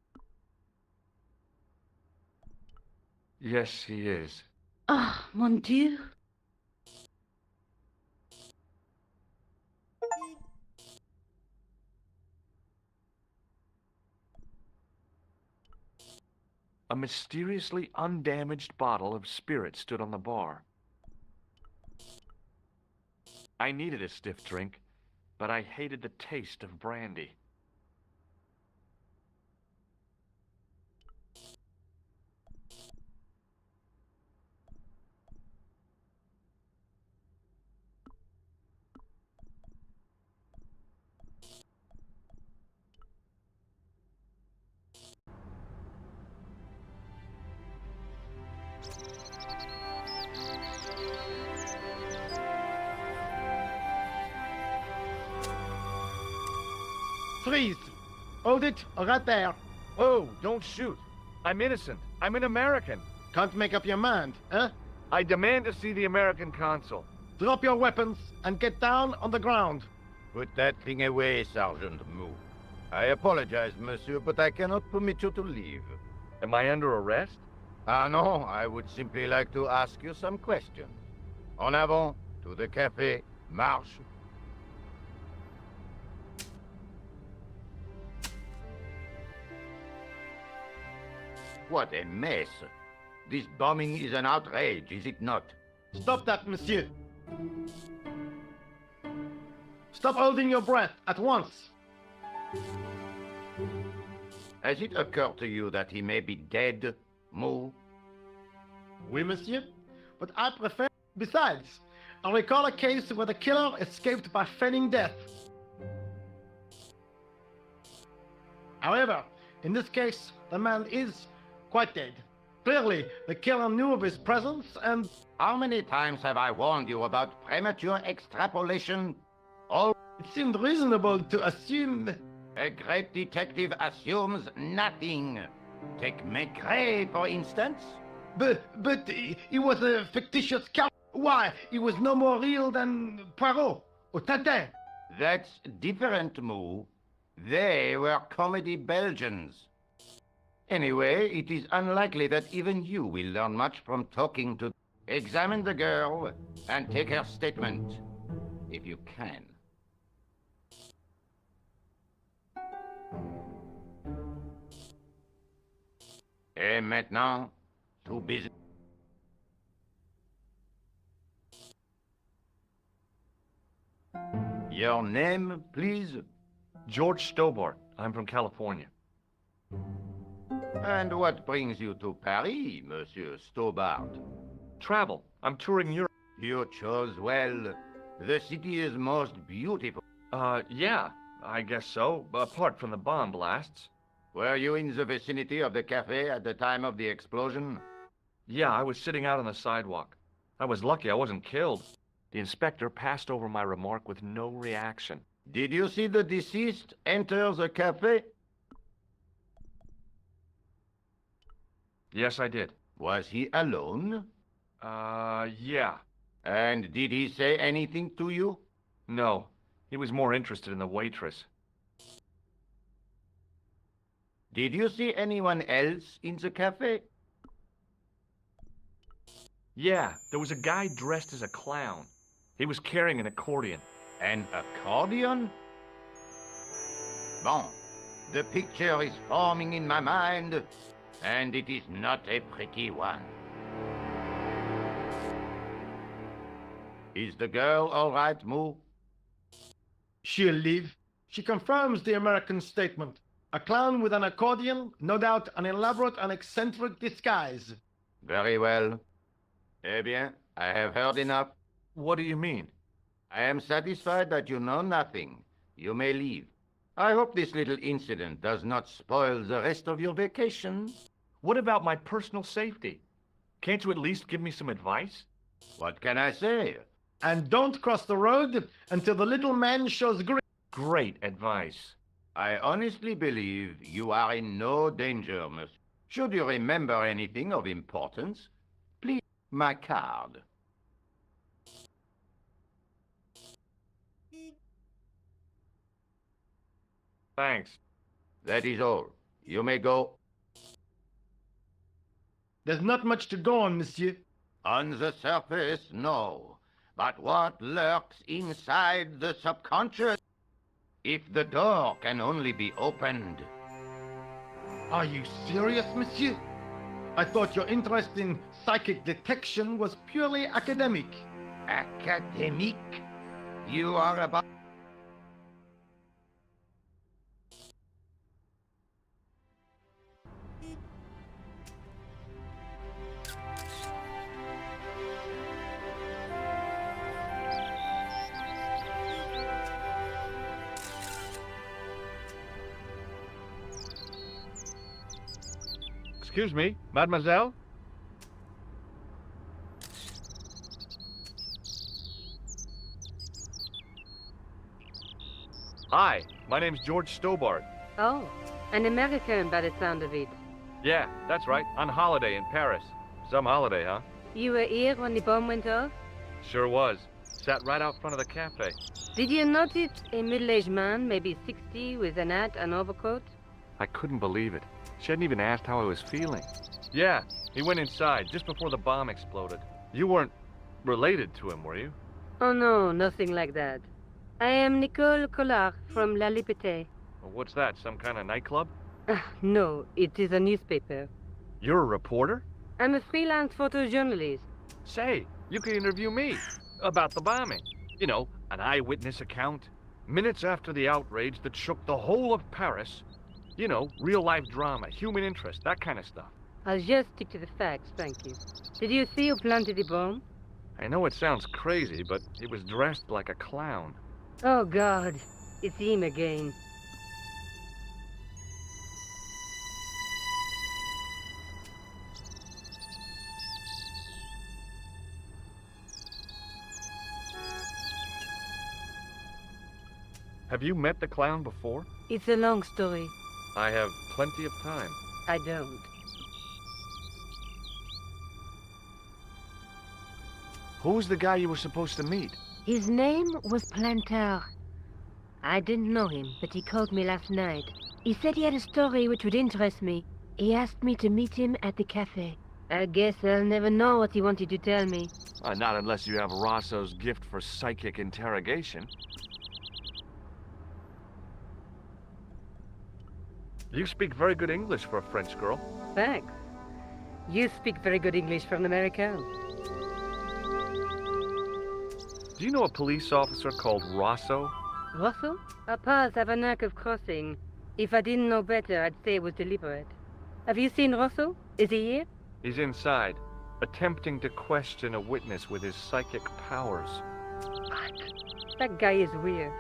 Yes, he is. Ah, mon Dieu. A mysteriously undamaged bottle of spirit stood on the bar. I needed a stiff drink, but I hated the taste of brandy. Freeze! Hold it, right there. Oh, don't shoot. I'm innocent. I'm an American. Can't make up your mind, eh? I demand to see the American consul. Drop your weapons and get down on the ground. Put that thing away, Sergeant Mu. I apologize, monsieur, but I cannot permit you to leave. Am I under arrest? Ah, no, I would simply like to ask you some questions. En avant, to the café, marche. What a mess. This bombing is an outrage, is it not? Stop that, monsieur. Stop holding your breath at once. Has it occurred to you that he may be dead, Mu? Oui, monsieur. But I prefer... Besides, I recall a case where the killer escaped by feigning death. However, in this case, the man is quite dead. Clearly, the killer knew of his presence and... How many times have I warned you about premature extrapolation? It seemed reasonable to assume... A great detective assumes nothing. Take Maigret, for instance. But he was a fictitious character. Why? He was no more real than Poirot or Tintin. That's different, Moo. They were comedy Belgians. Anyway, it is unlikely that even you will learn much from talking to... Examine the girl and take her statement, if you can. Et maintenant, to business. Your name, please? George Stobart. I'm from California. And what brings you to Paris, Monsieur Stobart? Travel. I'm touring Europe. You chose well. The city is most beautiful. Yeah, I guess so, apart from the bomb blasts. Were you in the vicinity of the cafe at the time of the explosion? Yeah, I was sitting out on the sidewalk. I was lucky I wasn't killed. The inspector passed over my remark with no reaction. Did you see the deceased enter the cafe? Yes, I did. Was he alone? Yeah. And did he say anything to you? No. He was more interested in the waitress. Did you see anyone else in the cafe? Yeah, there was a guy dressed as a clown. He was carrying an accordion. An accordion? Bon, the picture is forming in my mind, and it is not a pretty one. Is the girl all right, Moo? She'll live. She confirms the American statement. A clown with an accordion, no doubt an elaborate and eccentric disguise. Very well. Eh bien, I have heard enough. What do you mean? I am satisfied that you know nothing. You may leave. I hope this little incident does not spoil the rest of your vacation. What about my personal safety? Can't you at least give me some advice? What can I say? And don't cross the road until the little man shows green. Great advice. I honestly believe you are in no danger, monsieur. Should you remember anything of importance, please my card. Thanks. That is all. You may go. There's not much to go on, monsieur. On the surface, no. But what lurks inside the subconscious? If the door can only be opened. Are you serious, monsieur? I thought your interest in psychic detection was purely academic. Academic? You are about... Excuse me, mademoiselle? Hi, my name's George Stobart. Oh, an American by the sound of it. Yeah, that's right. On holiday in Paris. Some holiday, huh? You were here when the bomb went off? Sure was. Sat right out front of the cafe. Did you notice a middle-aged man, maybe 60, with an hat and overcoat? I couldn't believe it. She hadn't even asked how I was feeling. Yeah, he went inside just before the bomb exploded. You weren't related to him, were you? Oh no, nothing like that. I am Nicole Collard from La Liberté. Well, what's that, some kind of nightclub? No, it is a newspaper. You're a reporter? I'm a freelance photojournalist. Say, you could interview me about the bombing. You know, an eyewitness account. Minutes after the outrage that shook the whole of Paris. You know, real-life drama, human interest, that kind of stuff. I'll just stick to the facts, thank you. Did you see who planted the bomb? I know it sounds crazy, but he was dressed like a clown. Oh, God. It's him again. Have you met the clown before? It's a long story. I have plenty of time. I don't. Who was the guy you were supposed to meet? His name was Planter. I didn't know him, but he called me last night. He said he had a story which would interest me. He asked me to meet him at the cafe. I guess I'll never know what he wanted to tell me. Not unless you have Rosso's gift for psychic interrogation. You speak very good English for a French girl. Thanks. You speak very good English for an American. Do you know a police officer called Rosso? Rosso? Our paths have a knack of crossing. If I didn't know better, I'd say it was deliberate. Have you seen Rosso? Is he here? He's inside, attempting to question a witness with his psychic powers. What? That guy is weird.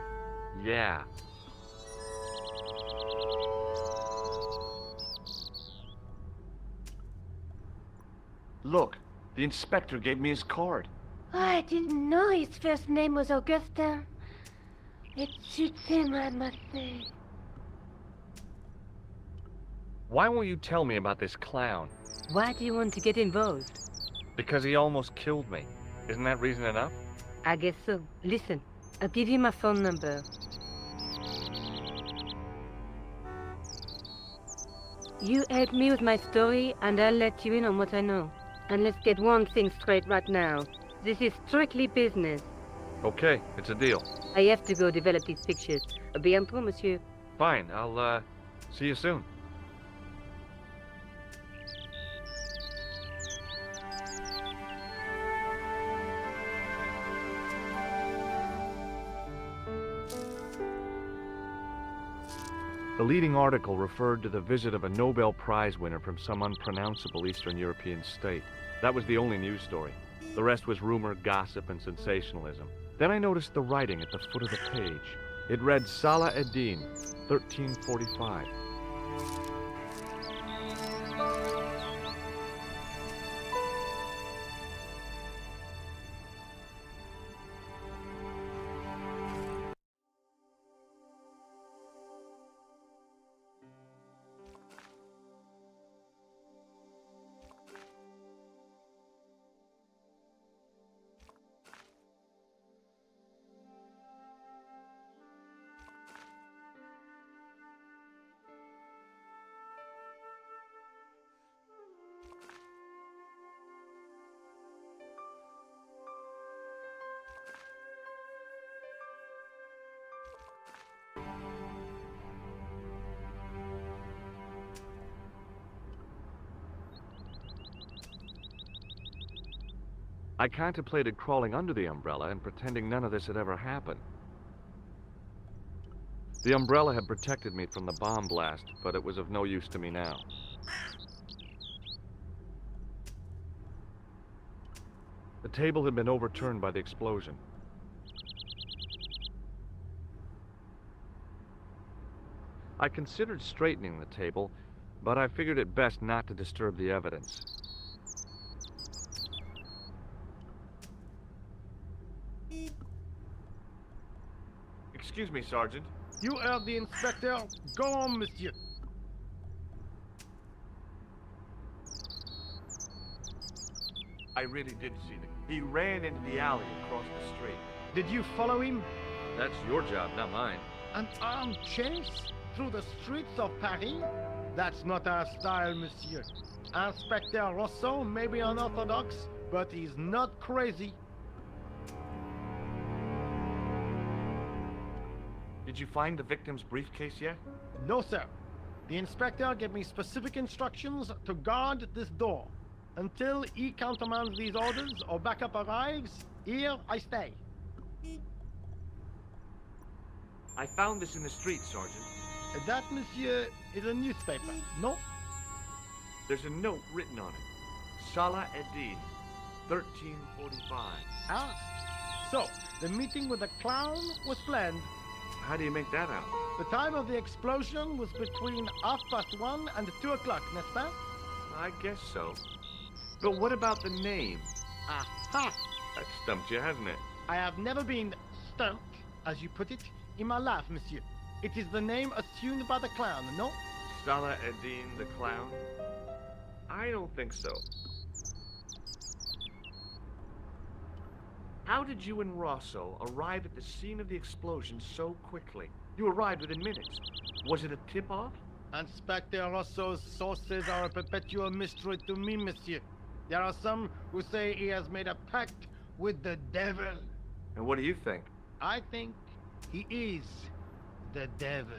Yeah. Look, the inspector gave me his card. Oh, I didn't know his first name was Augustin. It suits him, I must say. Why won't you tell me about this clown? Why do you want to get involved? Because he almost killed me. Isn't that reason enough? I guess so. Listen, I'll give you my phone number. You help me with my story, and I'll let you in on what I know. And let's get one thing straight right now. This is strictly business. Okay, it's a deal. I have to go develop these pictures. À bientôt, monsieur. Fine, I'll, see you soon. The leading article referred to the visit of a Nobel Prize winner from some unpronounceable Eastern European state. That was the only news story. The rest was rumor, gossip, and sensationalism. Then I noticed the writing at the foot of the page. It read Salah ad-Din, 1345. I contemplated crawling under the umbrella and pretending none of this had ever happened. The umbrella had protected me from the bomb blast, but it was of no use to me now. The table had been overturned by the explosion. I considered straightening the table, but I figured it best not to disturb the evidence. Excuse me, Sergeant. You heard the inspector. Go on, monsieur. I really did see him. He ran into the alley across the street. Did you follow him? That's your job, not mine. An armed chase through the streets of Paris? That's not our style, monsieur. Inspector Rosso may be unorthodox, but he's not crazy. Did you find the victim's briefcase yet? No, sir. The inspector gave me specific instructions to guard this door. Until he countermands these orders or backup arrives, here I stay. I found this in the street, Sergeant. That, monsieur, is a newspaper, no? There's a note written on it. Salah ad-Din, 1345. Ah, so the meeting with the clown was planned. How do you make that out? The time of the explosion was between 1:30 and 2 o'clock, n'est-ce pas? I guess so. But what about the name? Aha! That stumped you, hasn't it? I have never been stumped, as you put it, in my life, monsieur. It is the name assumed by the clown, no? Salah ad-Din the clown? I don't think so. How did you and Rosso arrive at the scene of the explosion so quickly? You arrived within minutes. Was it a tip-off? Inspector Rosso's sources are a perpetual mystery to me, monsieur. There are some who say he has made a pact with the devil. And what do you think? I think he is the devil.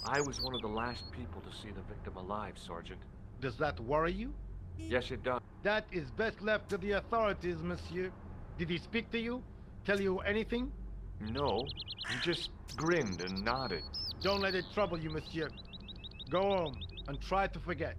I was one of the last people to see the victim alive, Sergeant. Does that worry you? Yes, it does. That is best left to the authorities, monsieur. Did he speak to you? Tell you anything? No, he just grinned and nodded. Don't let it trouble you, monsieur. Go home and try to forget.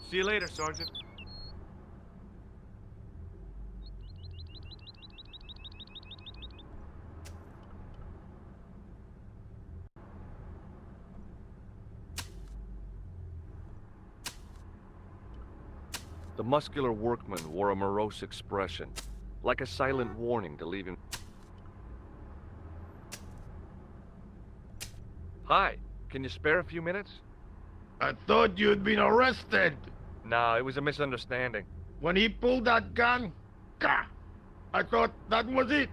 See you later, Sergeant. The muscular workman wore a morose expression, like a silent warning to leave him. Hi, can you spare a few minutes? I thought you'd been arrested. No, it was a misunderstanding. When he pulled that gun, gah, I thought that was it.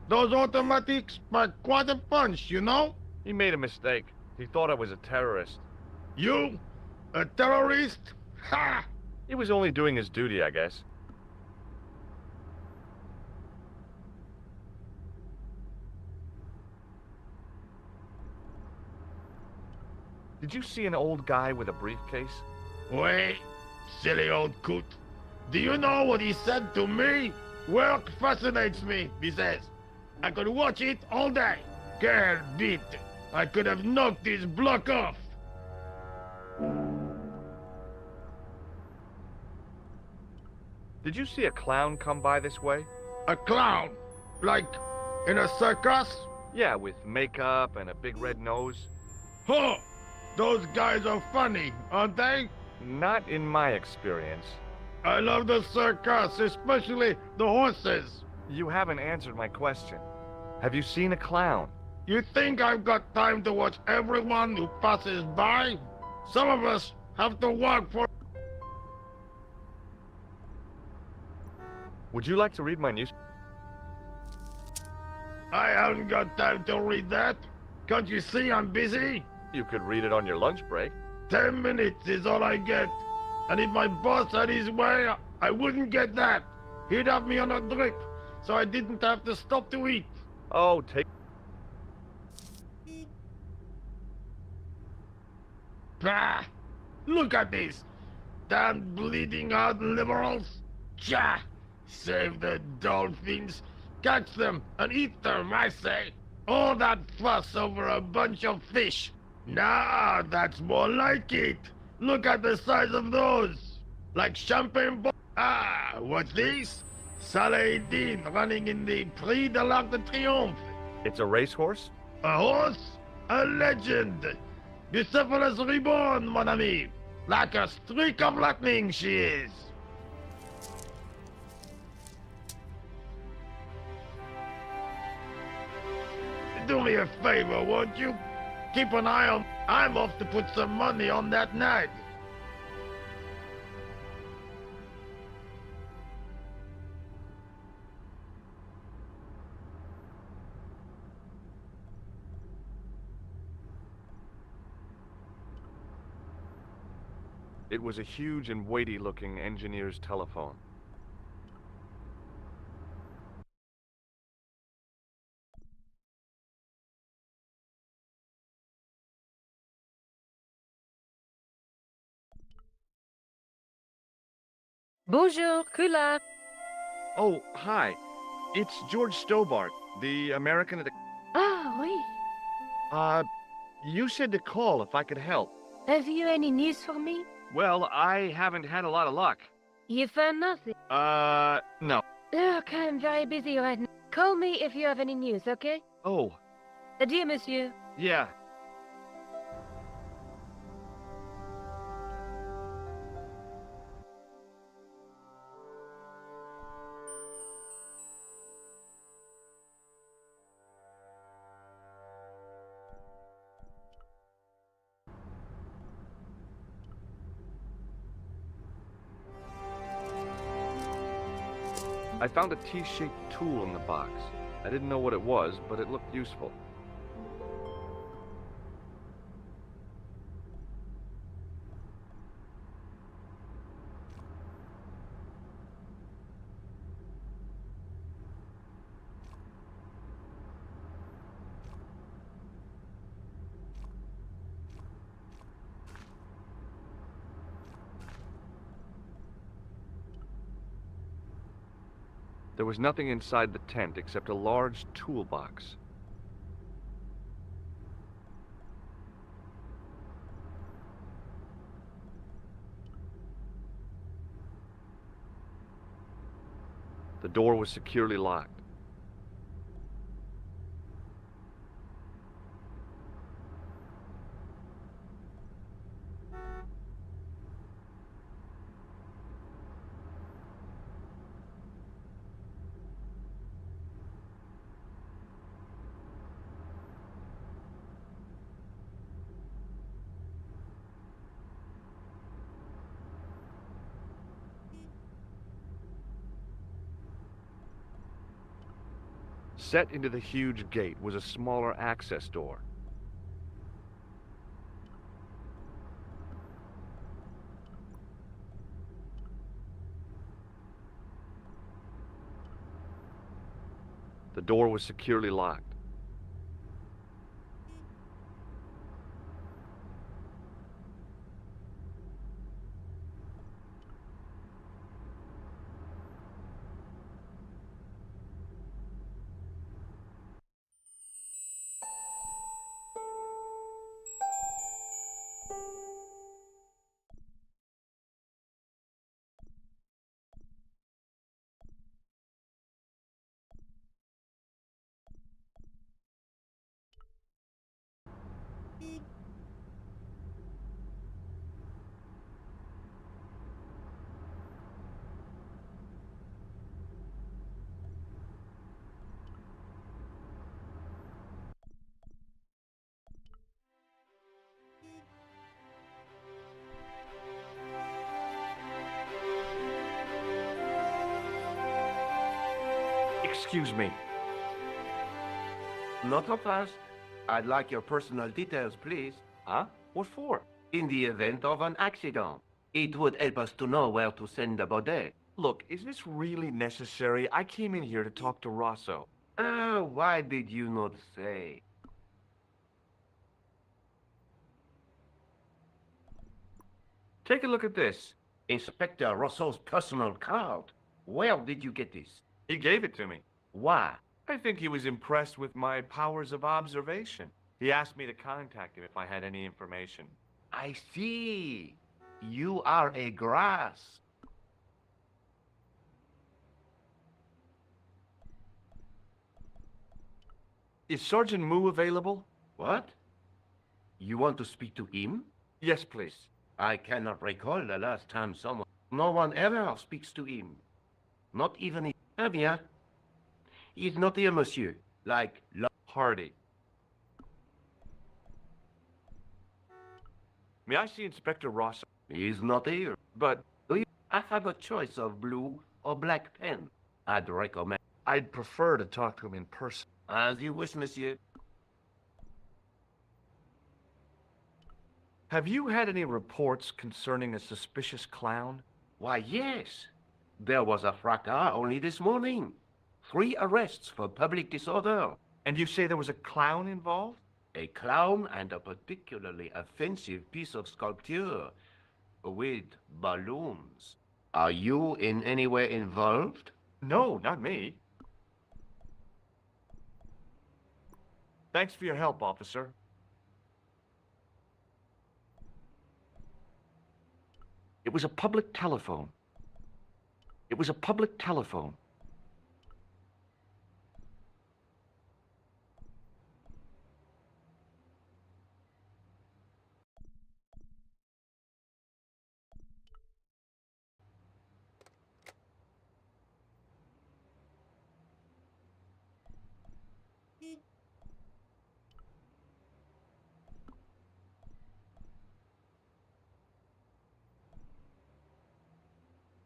Those automatics pack quite a punch, you know? He made a mistake. He thought I was a terrorist. You? A terrorist? Ha! He was only doing his duty, I guess. Did you see an old guy with a briefcase? Wait, silly old coot. Do you know what he said to me? Work fascinates me, he says. I could watch it all day. Quel bit. I could have knocked his block off. Did you see a clown come by this way? A clown? Like in a circus? Yeah, with makeup and a big red nose. Huh! Those guys are funny, aren't they? Not in my experience. I love the circus, especially the horses. You haven't answered my question. Have you seen a clown? You think I've got time to watch everyone who passes by? Some of us have to work for... Would you like to read my news? I haven't got time to read that. Can't you see I'm busy? You could read it on your lunch break. 10 minutes is all I get. And if my boss had his way, I wouldn't get that. He'd have me on a drip, so I didn't have to stop to eat. Oh, take... Bah! Look at this! Damn bleeding out liberals! Cha! Save the dolphins! Catch them and eat them, I say! All that fuss over a bunch of fish! Nah, that's more like it! Look at the size of those! Like champagne bo- Ah, what's this? Saladin running in the Prix de l'Arc de Triomphe! It's a racehorse? A horse? A legend! Bucephalus reborn, mon ami! Like a streak of lightning she is! Do me a favor, won't you? Keep an eye on... I'm off to put some money on that nag. It was a huge and weighty-looking engineer's telephone. Bonjour, Kula. Oh, hi. It's George Stobart, the American at the... Ah, oui. You said to call if I could help. Have you any news for me? Well, I haven't had a lot of luck. You found nothing? No. Look, I'm very busy right now. Call me if you have any news, okay? Oh. Adieu, monsieur. Yeah. I found a T-shaped tool in the box. I didn't know what it was, but it looked useful. There was nothing inside the tent except a large toolbox. The door was securely locked. Set into the huge gate was a smaller access door. The door was securely locked. Excuse me. Not so fast. I'd like your personal details, please. Huh? What for? In the event of an accident. It would help us to know where to send the body. Look, is this really necessary? I came in here to talk to Rosso. Why did you not say? Take a look at this. Inspector Rosso's personal card. Where did you get this? He gave it to me. Why? I think he was impressed with my powers of observation. He asked me to contact him if I had any information. I see. You are a grass. Is Sergeant Mu available? What? You want to speak to him? Yes, please. I cannot recall the last time someone... No one ever speaks to him. Not even he... Eh bien. He's not here, monsieur. Like... Hardy. May I see Inspector Rosso? He's not here. But... I have a choice of blue or black pen. I'd recommend... I'd prefer to talk to him in person. As you wish, monsieur. Have you had any reports concerning a suspicious clown? Why, yes. There was a fracas only this morning. 3 arrests for public disorder. And you say there was a clown involved? A clown and a particularly offensive piece of sculpture with balloons. Are you in any way involved? No, not me. Thanks for your help, officer. It was a public telephone. It was a public telephone.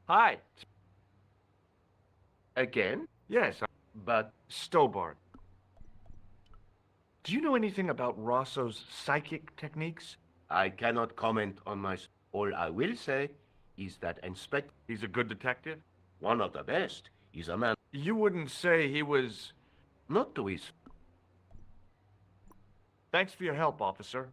Hi. Again? Yes, but Stobart. Do you know anything about Rosso's psychic techniques? I cannot comment on my... All I will say is that Inspector... He's a good detective? One of the best. He's a man... You wouldn't say he was... Not to his... Thanks for your help, officer.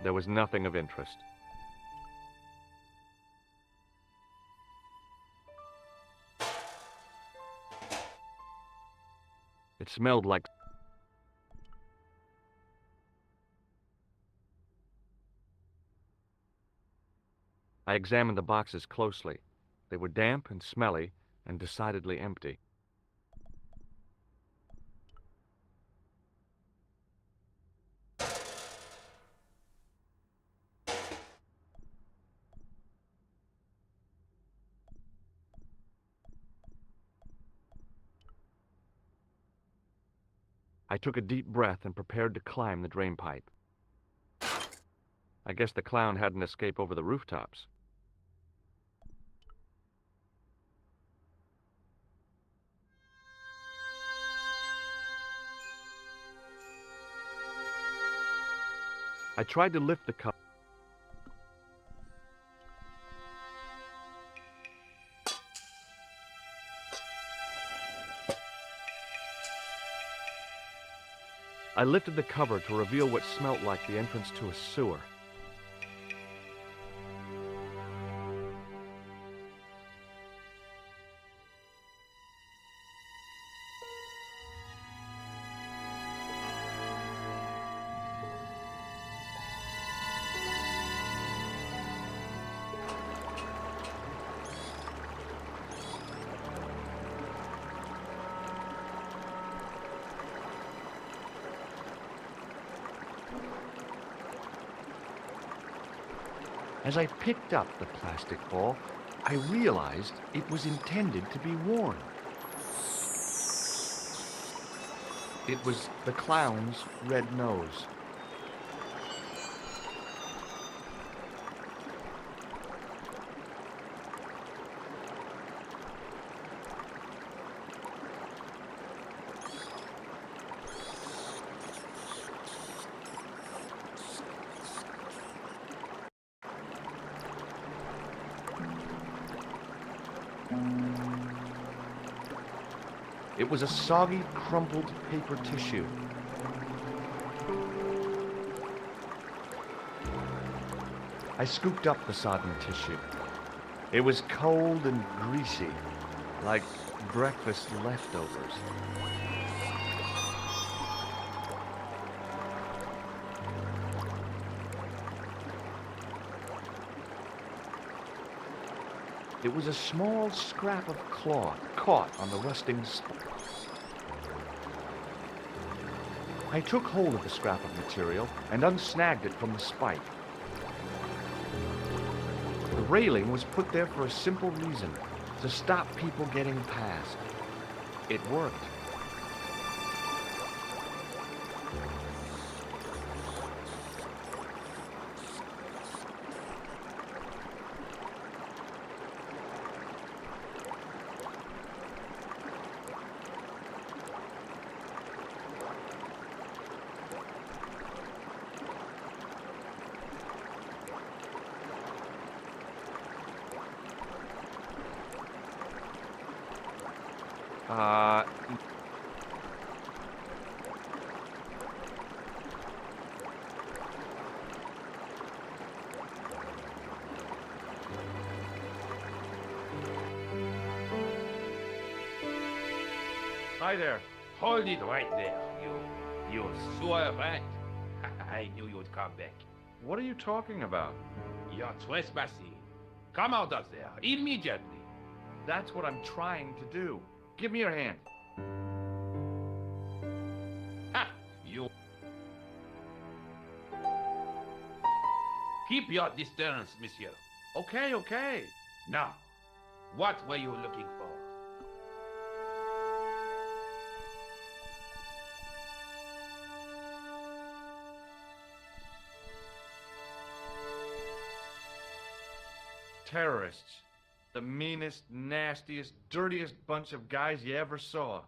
There was nothing of interest. It smelled like... I examined the boxes closely. They were damp and smelly and decidedly empty. I took a deep breath and prepared to climb the drain pipe. I guess the clown hadn't escaped over the rooftops. I tried to lift the cover. I lifted the cover to reveal what smelt like the entrance to a sewer. As I picked up the plastic ball, I realized it was intended to be worn. It was the clown's red nose. It was a soggy, crumpled paper tissue. I scooped up the sodden tissue. It was cold and greasy, like breakfast leftovers. It was a small scrap of cloth caught on the rusting spike. I took hold of the scrap of material and unsnagged it from the spike. The railing was put there for a simple reason, to stop people getting past. It worked. Hi there. Hold it right there, you sewer rat. I knew you'd come back. What are you talking about? You're trespassing. Come out of there, immediately. That's what I'm trying to do. Give me your hand. Ha! You... Keep your distance, monsieur. Okay, okay. Now, what were you looking for? Terrorists. The meanest, nastiest, dirtiest bunch of guys you ever saw.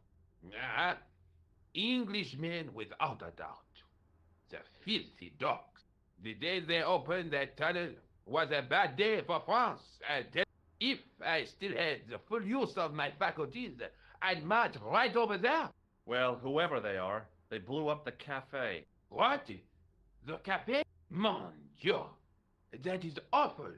Englishmen without a doubt. The filthy dogs. The day they opened that tunnel was a bad day for France. If I still had the full use of my faculties, I'd march right over there. Well, whoever they are, they blew up the cafe. What? The cafe? Mon Dieu. That is awful.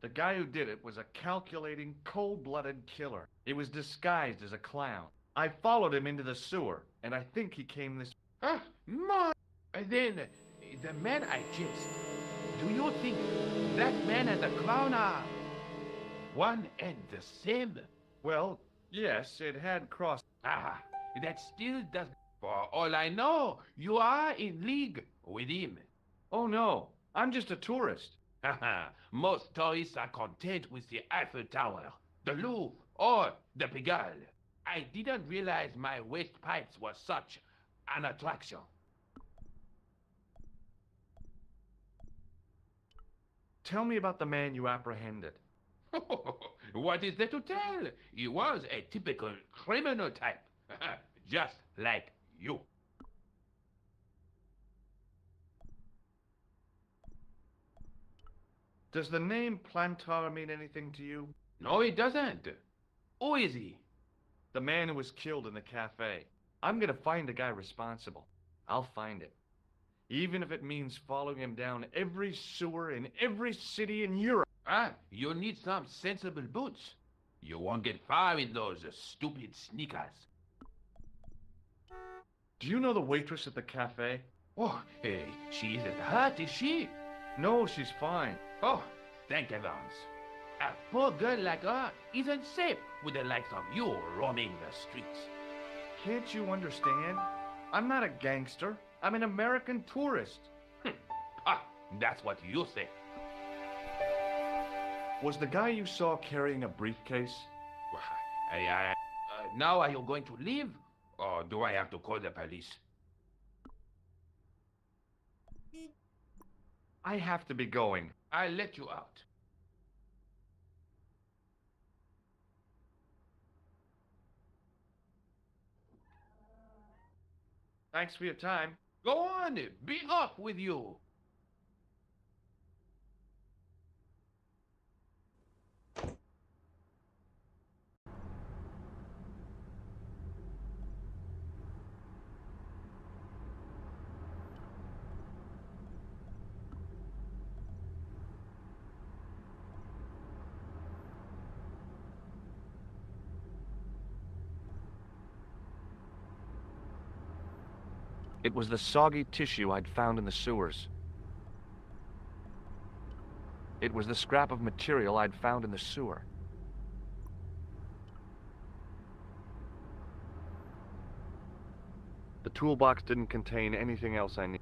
The guy who did it was a calculating, cold-blooded killer. He was disguised as a clown. I followed him into the sewer, and I think he came this... Mon... Then, the man I chased, do you think that man and the clown are one and the same? Well, yes, it had crossed... That still does... For all I know, you are in league with him. Oh no, I'm just a tourist. Most tourists are content with the Eiffel Tower, the Louvre, or the Pigalle. I didn't realize my waste pipes were such an attraction. Tell me about the man you apprehended. What is there to tell? He was a typical criminal type, just like you. Does the name Plantar mean anything to you? No, it doesn't. Who is he? The man who was killed in the cafe. I'm gonna find the guy responsible. I'll find him. Even if it means following him down every sewer in every city in Europe. You need some sensible boots. You won't get far in those stupid sneakers. Do you know the waitress at the cafe? Oh, hey, she isn't hurt, is she? No, she's fine. Oh, thank heavens. A poor girl like her isn't safe with the likes of you roaming the streets. Can't you understand? I'm not a gangster. I'm an American tourist. That's what you say. Was the guy you saw carrying a briefcase? Now are you going to leave? Or do I have to call the police? I have to be going. I'll let you out. Thanks for your time. Go on, be off with you. It was the soggy tissue I'd found in the sewers. It was the scrap of material I'd found in the sewer. The toolbox didn't contain anything else I needed.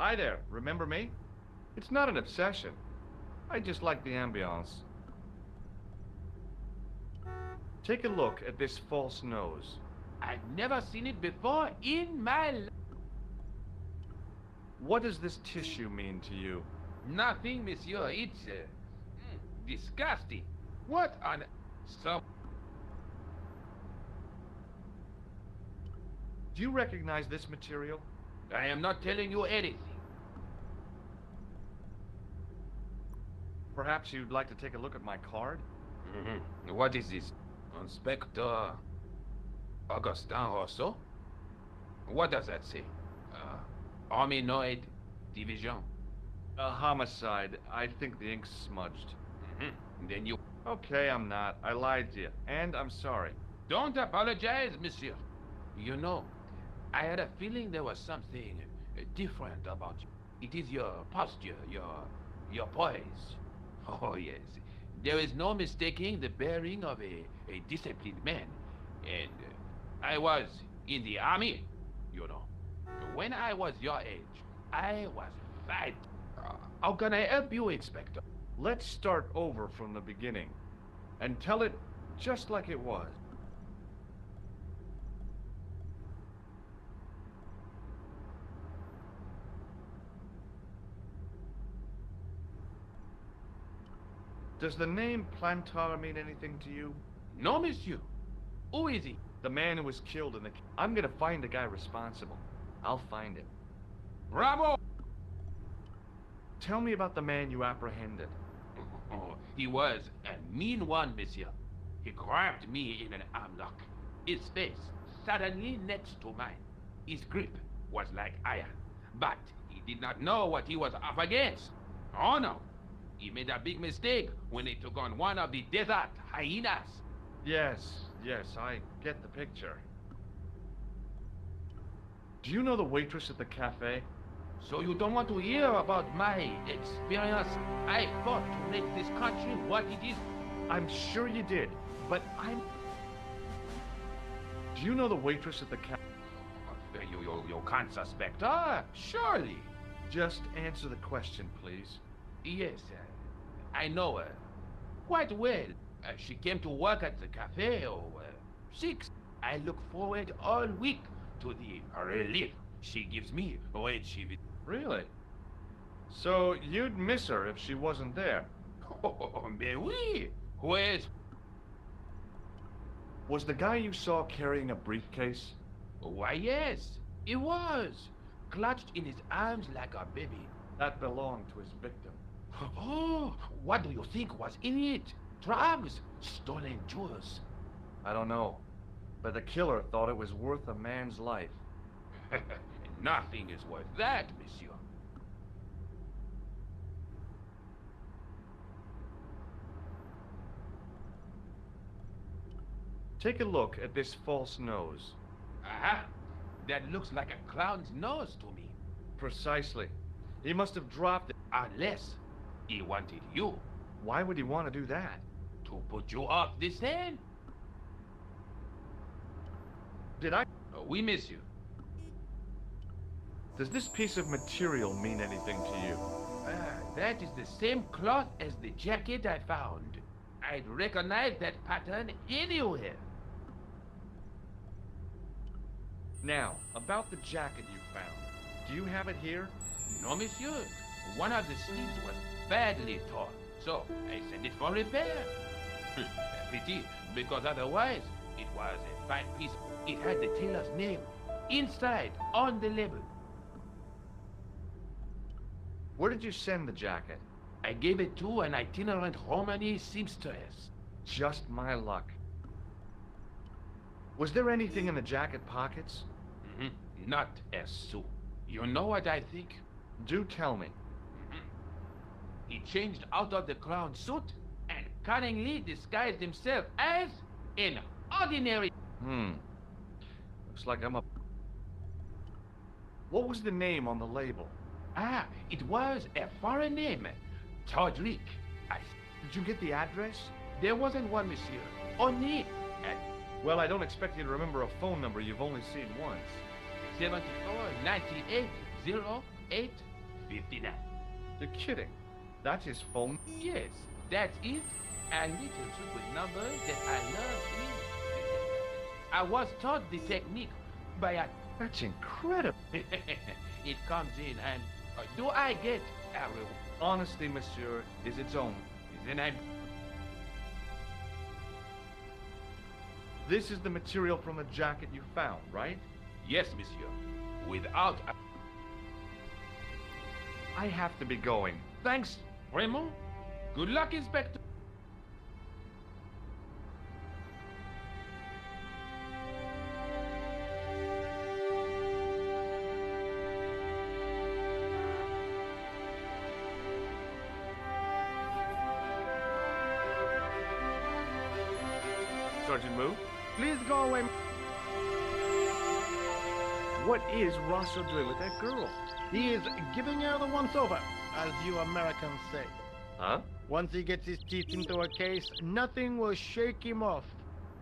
Hi there, remember me? It's not an obsession. I just like the ambiance. Take a look at this false nose. I've never seen it before in my life. What does this tissue mean to you? Nothing, monsieur. It's disgusting. What on... Some... Do you recognize this material? I am not telling you anything. Perhaps you'd like to take a look at my card? What is this? Inspector Augustin Rousseau? What does that say? Hominoid Division. A homicide. I think the ink's smudged. Then you... Okay, I'm not. I lied to you. And I'm sorry. Don't apologize, monsieur. You know, I had a feeling there was something different about you. It is your posture, your poise. Oh, yes. There is no mistaking the bearing of a disciplined man. And I was in the army, you know. When I was your age, I was fighting. How can I help you, Inspector? Let's start over from the beginning. And tell it just like it was. Does the name Plantar mean anything to you? No, monsieur. Who is he? The man who was killed in the... I'm gonna find the guy responsible. I'll find him. Bravo! Tell me about the man you apprehended. Oh, he was a mean one, monsieur. He grabbed me in an armlock. His face suddenly next to mine. His grip was like iron. But he did not know what he was up against. Oh no. He made a big mistake when he took on one of the desert hyenas. Yes, I get the picture. Do you know the waitress at the cafe? So you don't want to hear about my experience? I fought to make this country what it is. I'm sure you did, but I'm... Do you know the waitress at the cafe? You can't suspect her, surely. Just answer the question, please. Yes, I know her quite well. She came to work at the cafe, 6. I look forward all week to the relief she gives me when she... Really? So you'd miss her if she wasn't there? Oh, mais oui. Where's... Was the guy you saw carrying a briefcase? Why, yes, he was. Clutched in his arms like a baby. That belonged to his victim. Oh, what do you think was in it? Drugs? Stolen jewels? I don't know. But the killer thought it was worth a man's life. Nothing is worth that, monsieur. Take a look at this false nose. Aha! That looks like a clown's nose to me. Precisely. He must have dropped it. Unless he wanted you. Why would he want to do that? To put you off the scent. Did I? We miss you. Does this piece of material mean anything to you? That is the same cloth as the jacket I found. I'd recognize that pattern anywhere. Now, about the jacket you found. Do you have it here? No, monsieur. One of the sleeves was badly torn, so I sent it for repair. Pity, because otherwise, it was a fine piece. It had the tailor's name inside on the label. Where did you send the jacket? I gave it to an itinerant Romany seamstress. Just my luck. Was there anything in the jacket pockets? Not a sou. You know what I think? Do tell me. He changed out of the clown suit and cunningly disguised himself as an ordinary... Looks like I'm a... What was the name on the label? Ah, it was a foreign name. Todrick. Did you get the address? There wasn't one, monsieur. Only... Well, I don't expect you to remember a phone number you've only seen once. 74 98 08 59. You're kidding. That's his phone? Yes, that's it. A little trick with numbers that I love. I was taught the technique by a... That's incredible. It comes in and... do I get a reward? Honesty, monsieur, is its own. Then I'm... This is the material from the jacket you found, right? Yes, monsieur. Without... I have to be going. Thanks, Raymond. Good luck, Inspector. Sergeant Moo? Please go away. What is Rosso doing with that girl? He is giving her the once-over, as you Americans say. Huh? Once he gets his teeth into a case, nothing will shake him off.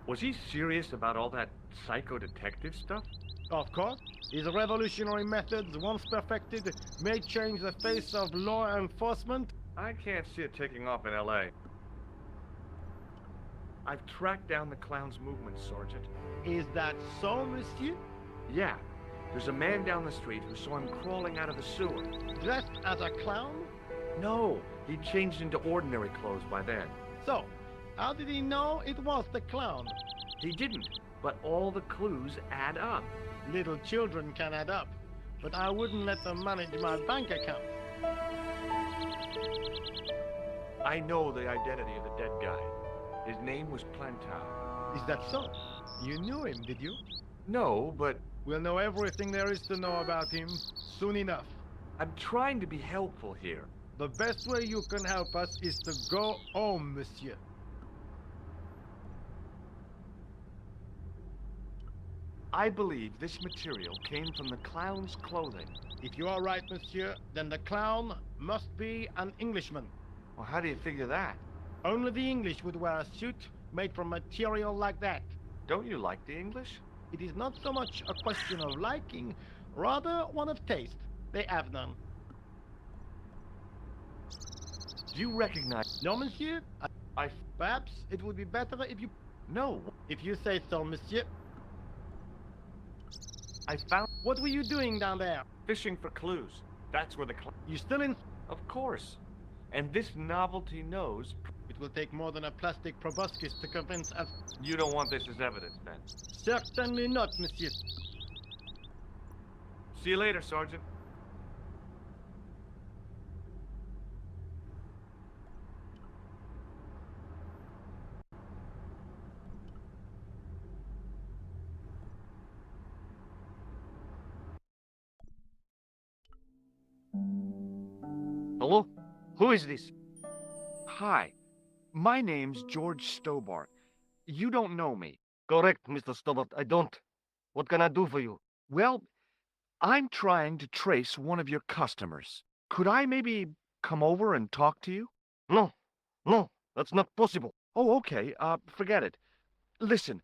Was he serious about all that psycho-detective stuff? Of course, his revolutionary methods, once perfected, may change the face of law enforcement. I can't see it taking off in L.A. I've tracked down the clown's movements, Sergeant. Is that so, monsieur? Yeah. There's a man down the street who saw him crawling out of the sewer. Dressed as a clown? No, he changed into ordinary clothes by then. So, how did he know it was the clown? He didn't, but all the clues add up. Little children can add up, but I wouldn't let them manage my bank account. I know the identity of the dead guy. His name was Plantar. Is that so? You knew him, did you? No, but... We'll know everything there is to know about him soon enough. I'm trying to be helpful here. The best way you can help us is to go home, monsieur. I believe this material came from the clown's clothing. If you are right, monsieur, then the clown must be an Englishman. Well, how do you figure that? Only the English would wear a suit made from material like that. Don't you like the English? It is not so much a question of liking, rather one of taste. They have none. Do you recognize... No, monsieur. Perhaps it would be better if you... No. If you say so, monsieur. I found... What were you doing down there? Fishing for clues. That's where the You still in... Of course. And this novelty knows... It will take more than a plastic proboscis to convince us... You don't want this as evidence, then? Certainly not, monsieur. See you later, Sergeant. Hello? Who is this? Hi. My name's George Stobart. You don't know me. Correct, Mr. Stobart. I don't. What can I do for you? Well, I'm trying to trace one of your customers. Could I maybe come over and talk to you? No. No, that's not possible. Oh, okay. Forget it. Listen,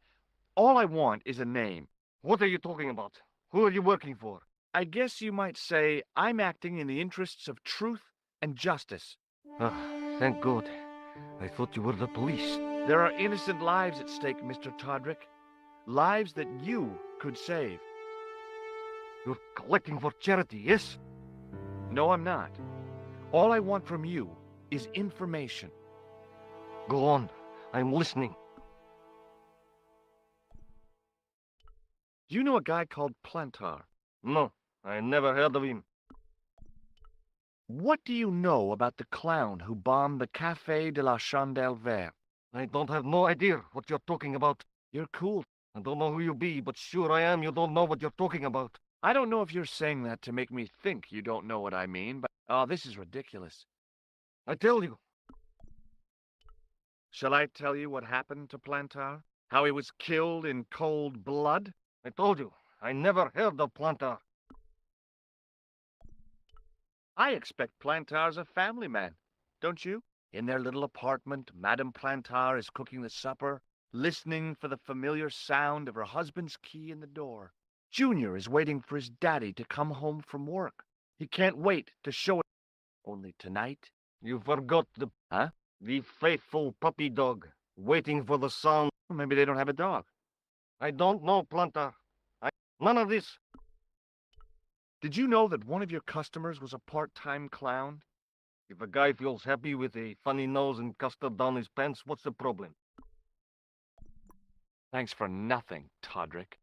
all I want is a name. What are you talking about? Who are you working for? I guess you might say I'm acting in the interests of truth and justice. Ah, thank God. I thought you were the police. There are innocent lives at stake, Mr. Todrick. Lives that you could save. You're collecting for charity, yes? No, I'm not. All I want from you is information. Go on. I'm listening. Do you know a guy called Plantar? No, I never heard of him. What do you know about the clown who bombed the Café de la Chandelle Verte? I don't have no idea what you're talking about. You're cool. I don't know who you be, but sure I am you don't know what you're talking about. I don't know if you're saying that to make me think you don't know what I mean, but... Oh, this is ridiculous. I tell you. Shall I tell you what happened to Plantar? How he was killed in cold blood? I told you. I never heard of Plantar. I expect Plantar's a family man, don't you? In their little apartment, Madame Plantar is cooking the supper, listening for the familiar sound of her husband's key in the door. Junior is waiting for his daddy to come home from work. He can't wait to show it. Only tonight... You forgot the... Huh? The faithful puppy dog, waiting for the sound. Well, maybe they don't have a dog. I don't know, Plantar. None of this. Did you know that one of your customers was a part-time clown? If a guy feels happy with a funny nose and custard down his pants, what's the problem? Thanks for nothing, Todrick.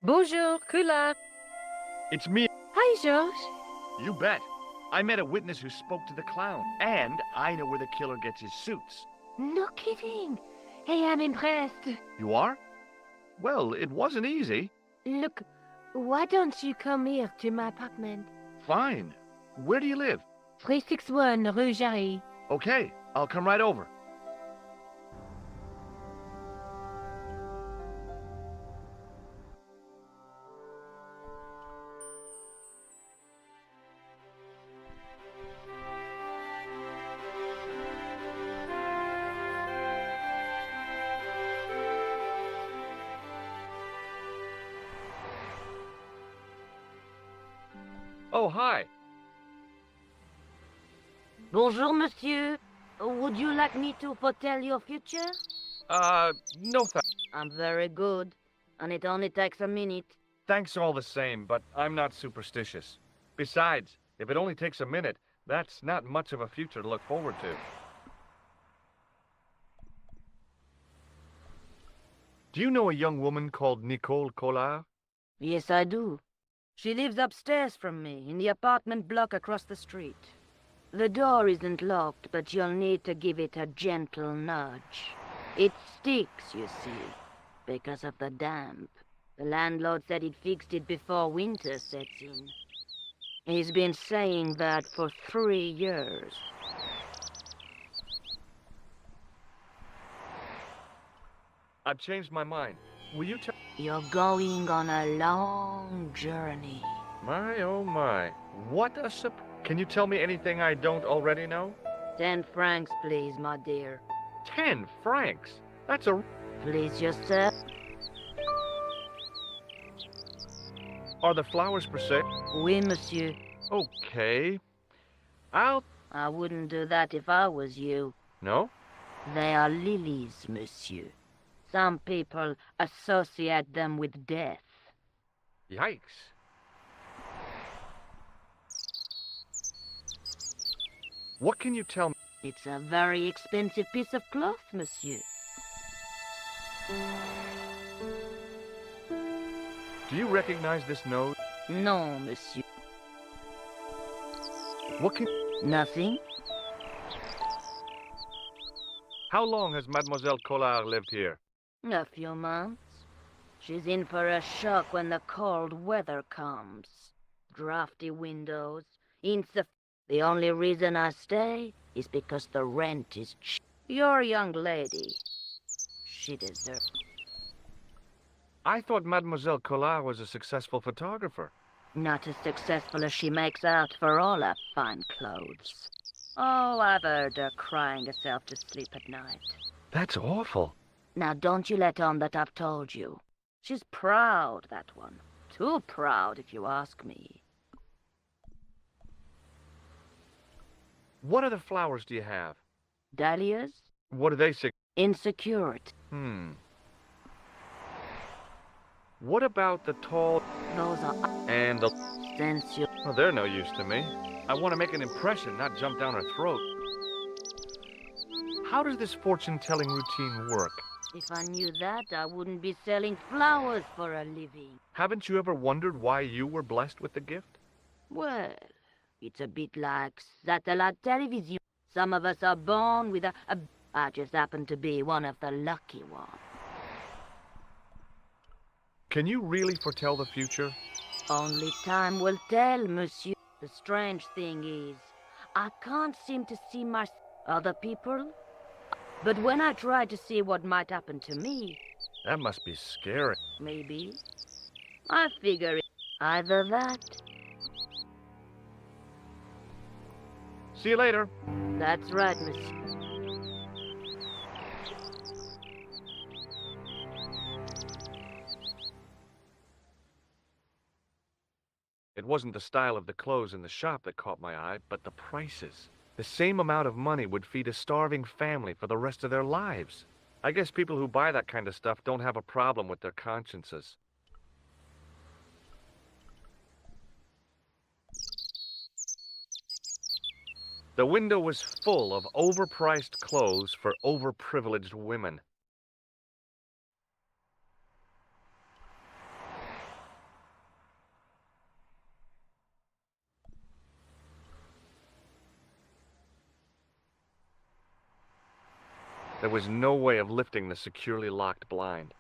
Bonjour, Kula. It's me. Hi, George. You bet. I met a witness who spoke to the clown, and I know where the killer gets his suits. No kidding. Hey, I'm impressed. You are? Well, it wasn't easy. Look, why don't you come here to my apartment? Fine. Where do you live? 361 Rue Jarry. Okay, I'll come right over. Oh, hi. Bonjour, monsieur. Would you like me to foretell your future? No thanks. I'm very good, and it only takes a minute. Thanks all the same, but I'm not superstitious. Besides, if it only takes a minute, that's not much of a future to look forward to. Do you know a young woman called Nicole Collard? Yes, I do. She lives upstairs from me, in the apartment block across the street. The door isn't locked, but you'll need to give it a gentle nudge. It sticks, you see, because of the damp. The landlord said he'd fixed it before winter sets in. He's been saying that for 3 years. I've changed my mind. Will you tell... You're going on a long journey. My, oh my. What a Can you tell me anything I don't already know? 10 francs, please, my dear. 10 francs? That's a... Please yourself. Are the flowers for sale? Oui, monsieur. Okay. I wouldn't do that if I was you. No? They are lilies, monsieur. Some people associate them with death. Yikes. What can you tell me? It's a very expensive piece of cloth, monsieur. Do you recognize this nose? No, monsieur. What can... Nothing. How long has Mademoiselle Collard lived here? A few months. She's in for a shock when the cold weather comes. Drafty windows, The only reason I stay is because the rent is cheap. You're a young lady. She deserves... I thought Mademoiselle Collard was a successful photographer. Not as successful as she makes out for all her fine clothes. Oh, I've heard her crying herself to sleep at night. That's awful. Now don't you let on that I've told you. She's proud, that one. Too proud, if you ask me. What other flowers do you have? Dahlias? What do they say? Insecurity. What about the tall... Those are... And the... Sensual. Well, they're no use to me. I want to make an impression, not jump down her throat. How does this fortune-telling routine work? If I knew that, I wouldn't be selling flowers for a living. Haven't you ever wondered why you were blessed with the gift? Well, it's a bit like satellite television. Some of us are born with I just happen to be one of the lucky ones. Can you really foretell the future? Only time will tell, monsieur. The strange thing is, I can't seem to see other people. But when I try to see what might happen to me... That must be scary. Maybe. I figure either that... See you later. That's right, monsieur. It wasn't the style of the clothes in the shop that caught my eye, but the prices. The same amount of money would feed a starving family for the rest of their lives. I guess people who buy that kind of stuff don't have a problem with their consciences. The window was full of overpriced clothes for overprivileged women. There was no way of lifting the securely locked blind.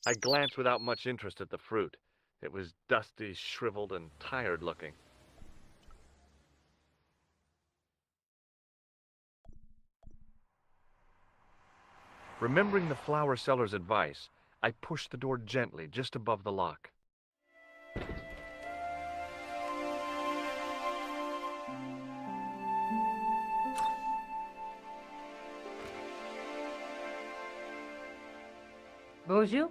I glanced without much interest at the fruit. It was dusty, shriveled, and tired-looking. Remembering the flower seller's advice, I pushed the door gently just above the lock. Bonjour.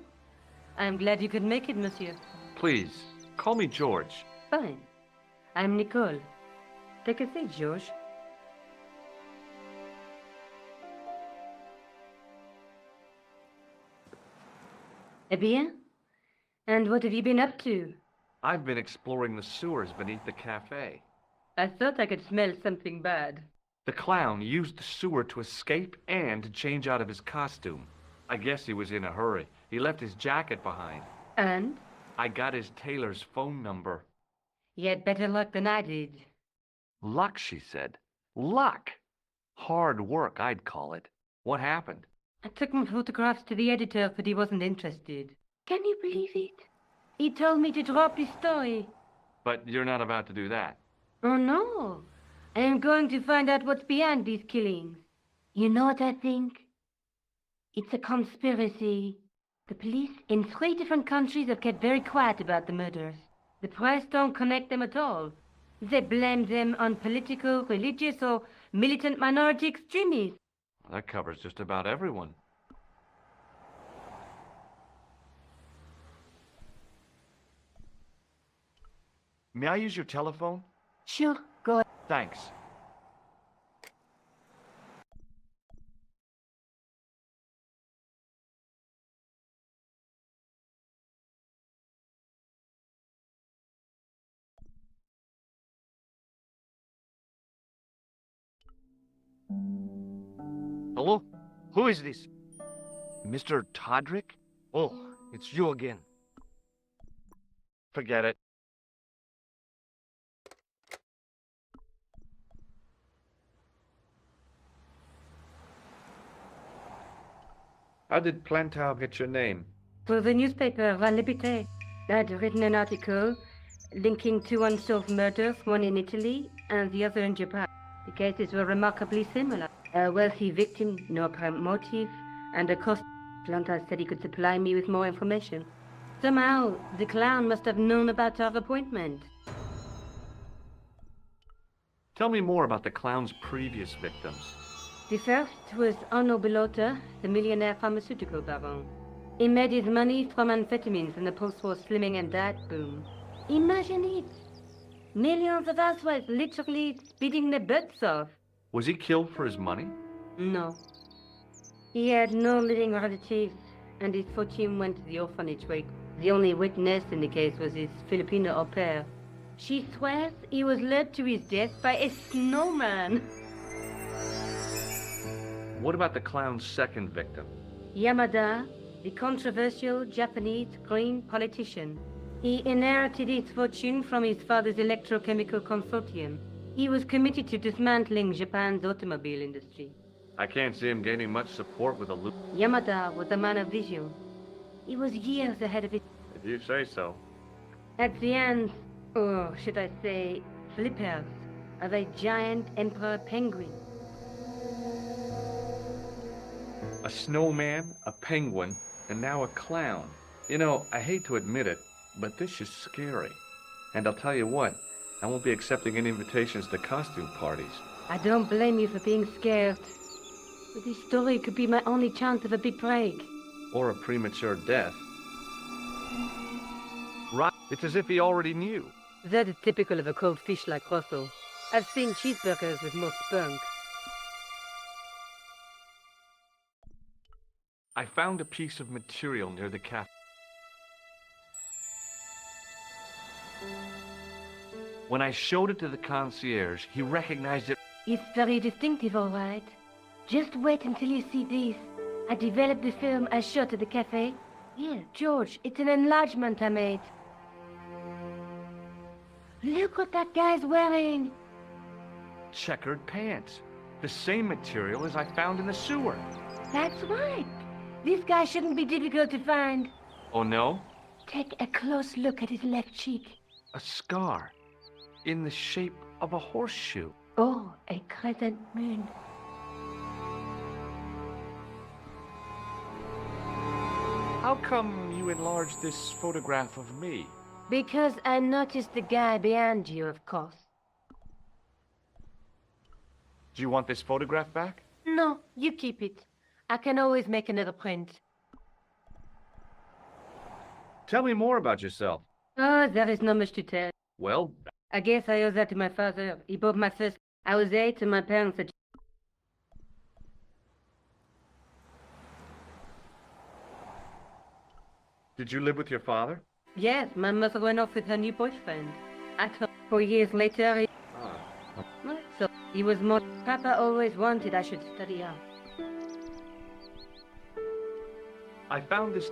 I'm glad you could make it, monsieur. Please, call me George. Fine. I'm Nicole. Take a seat, George. Eh bien? And what have you been up to? I've been exploring the sewers beneath the cafe. I thought I could smell something bad. The clown used the sewer to escape and to change out of his costume. I guess he was in a hurry. He left his jacket behind. And? I got his tailor's phone number. You had better luck than I did. Luck, she said. Luck! Hard work, I'd call it. What happened? I took my photographs to the editor, but he wasn't interested. Can you believe it? He told me to drop his story. But you're not about to do that. Oh, no. I am going to find out what's behind these killings. You know what I think? It's a conspiracy. The police in 3 different countries have kept very quiet about the murders. The press don't connect them at all. They blame them on political, religious, or militant minority extremists. That covers just about everyone. May I use your telephone? Sure, go ahead. Thanks. Hello? Who is this? Mr. Todrick? Oh, it's you again. Forget it. How did Plantow get your name? For the newspaper, La Liberté, I'd written an article linking 2 unsolved murders, one in Italy and the other in Japan. The cases were remarkably similar. A wealthy victim, no apparent motive, and a cost. Plantow said he could supply me with more information. Somehow, the clown must have known about our appointment. Tell me more about the clown's previous victims. The first was Arno Bellotta, the millionaire pharmaceutical baron. He made his money from amphetamines in the post-war slimming and diet boom. Imagine it! Millions of housewives literally speeding their butts off. Was he killed for his money? No. He had no living relatives, and his fortune went to the orphanage where the only witness in the case was his Filipino au pair. She swears he was led to his death by a snowman. What about the clown's second victim? Yamada, the controversial Japanese green politician. He inherited his fortune from his father's electrochemical consortium. He was committed to dismantling Japan's automobile industry. I can't see him gaining much support with a loop. Yamada was a man of vision. He was years ahead of it. If you say so. At the end, or should I say, flippers, of a giant emperor penguin. A snowman, a penguin, and now a clown. You know, I hate to admit it, but this is scary. And I'll tell you what, I won't be accepting any invitations to costume parties. I don't blame you for being scared. But this story could be my only chance of a big break. Or a premature death. Right, it's as if he already knew. That is typical of a cold fish like Russell. I've seen cheeseburgers with more spunk. I found a piece of material near the cafe. When I showed it to the concierge, he recognized it. It's very distinctive, all right. Just wait until you see this. I developed the film I shot at the cafe. Here, George, it's an enlargement I made. Look what that guy's wearing. Checkered pants. The same material as I found in the sewer. That's right. This guy shouldn't be difficult to find. Oh no? Take a close look at his left cheek. A scar. In the shape of a horseshoe. Oh, a crescent moon. How come you enlarged this photograph of me? Because I noticed the guy behind you, of course. Do you want this photograph back? No, you keep it. I can always make another print. Tell me more about yourself. Oh, there is not much to tell. Well, I guess I owe that to my father. He bought my first. I was 8 and my parents had... did you live with your father? Yes, my mother went off with her new boyfriend. I told 4 years later, he... So, he was more... Papa always wanted I should study art. I found this...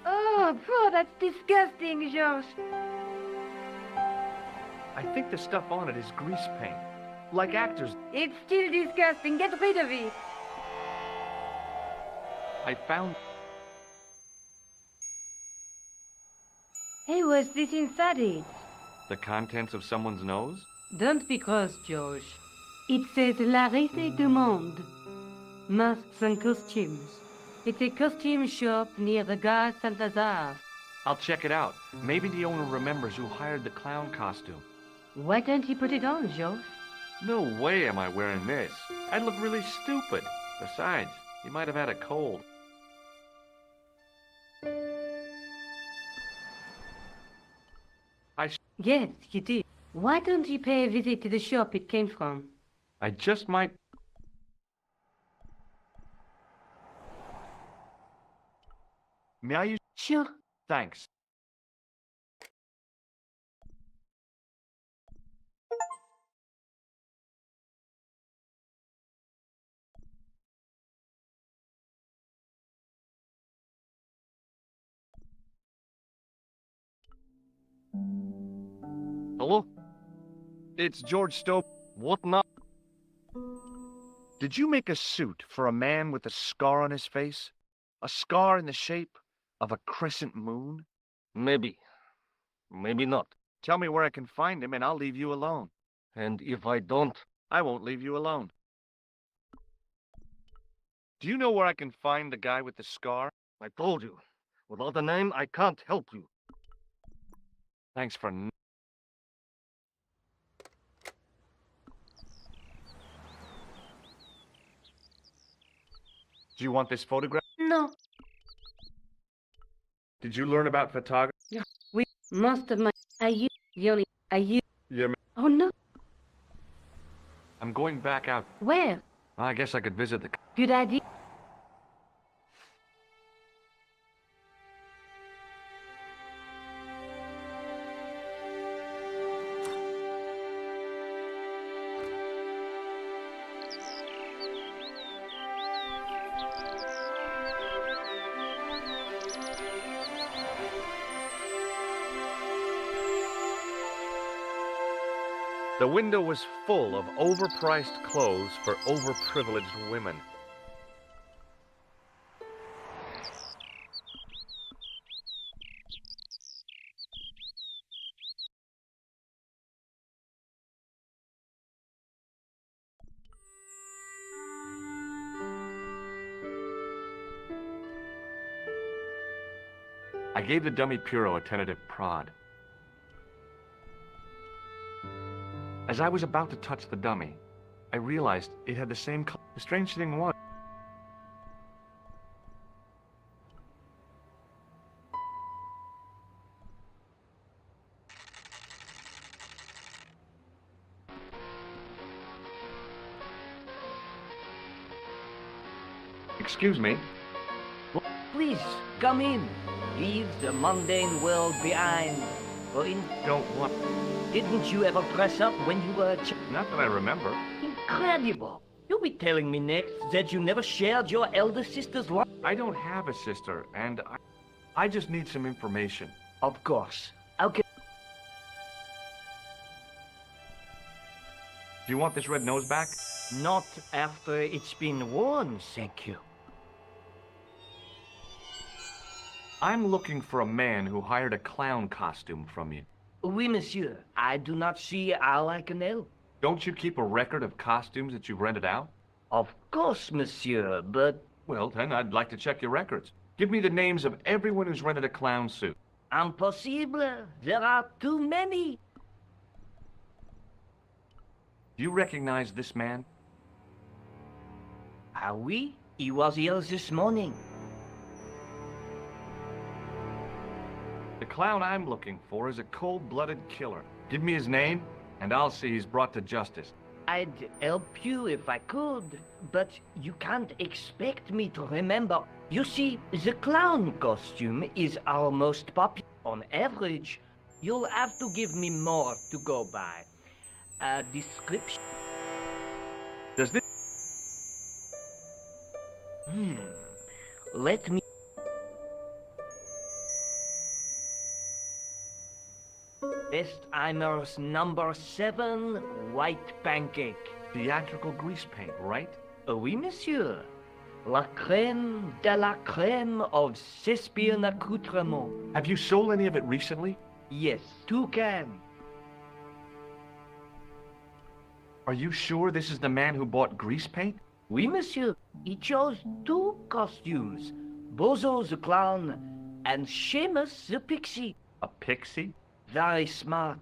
Oh, poor, that's disgusting, George. I think the stuff on it is grease paint. Like actors. It's still disgusting. Get rid of it. I found... Hey, what's this inside it? the contents of someone's nose? Don't be cross, George. It says La Rite du Monde. Masks and costumes. It's a costume shop near the Gare Saint-Lazare. I'll check it out. Maybe the owner remembers who hired the clown costume. Why don't you put it on, George? No way am I wearing this. I'd look really stupid. Besides, he might have had a cold. Yes, you did. Why don't you pay a visit to the shop it came from? I just might... May I use... Sure. Thanks. Hello? It's George Stowe. What now? Did you make a suit for a man with a scar on his face? A scar in the shape of a crescent moon? Maybe. Maybe not. Tell me where I can find him and I'll leave you alone. And if I don't? I won't leave you alone. Do you know where I can find the guy with the scar? I told you. Without a name, I can't help you. Thanks for... Do you want this photograph? No. Did you learn about photography? Yeah. Most of my... Yeah. Oh, no. I'm going back out. Where? I guess I could visit the... Good idea. The window was full of overpriced clothes for overprivileged women. I gave the dummy Puro a tentative prod. As I was about to touch the dummy, I realized it had the same color. The strange thing was... Excuse me. Please, come in. Leave the mundane world behind. Oh, don't what? Didn't you ever dress up when you were a child? Not that I remember. Incredible! You'll be telling me next that you never shared your elder sister's life. I don't have a sister, and I just need some information. Of course. Okay. Do you want this red nose back? Not after it's been worn, thank you. I'm looking for a man who hired a clown costume from you. Oui, monsieur. I do not see how I can help. Don't you keep a record of costumes that you've rented out? Of course, monsieur, but... Well, then I'd like to check your records. Give me the names of everyone who's rented a clown suit. Impossible. There are too many. Do you recognize this man? Ah oui? He was here this morning. The clown I'm looking for is a cold-blooded killer. Give me his name, and I'll see he's brought to justice. I'd help you if I could, but you can't expect me to remember. You see, the clown costume is our most popular. On average, you'll have to give me more to go by. A description. Does this... Let me... Bestheimer's number 7, white pancake. Theatrical grease paint, right? Oui, monsieur. La crème de la crème of Thespian accoutrement. Have you sold any of it recently? Yes, 2 cans. Are you sure this is the man who bought grease paint? Oui, monsieur. He chose 2 costumes. Bozo the clown and Seamus the pixie. A pixie? Very smart.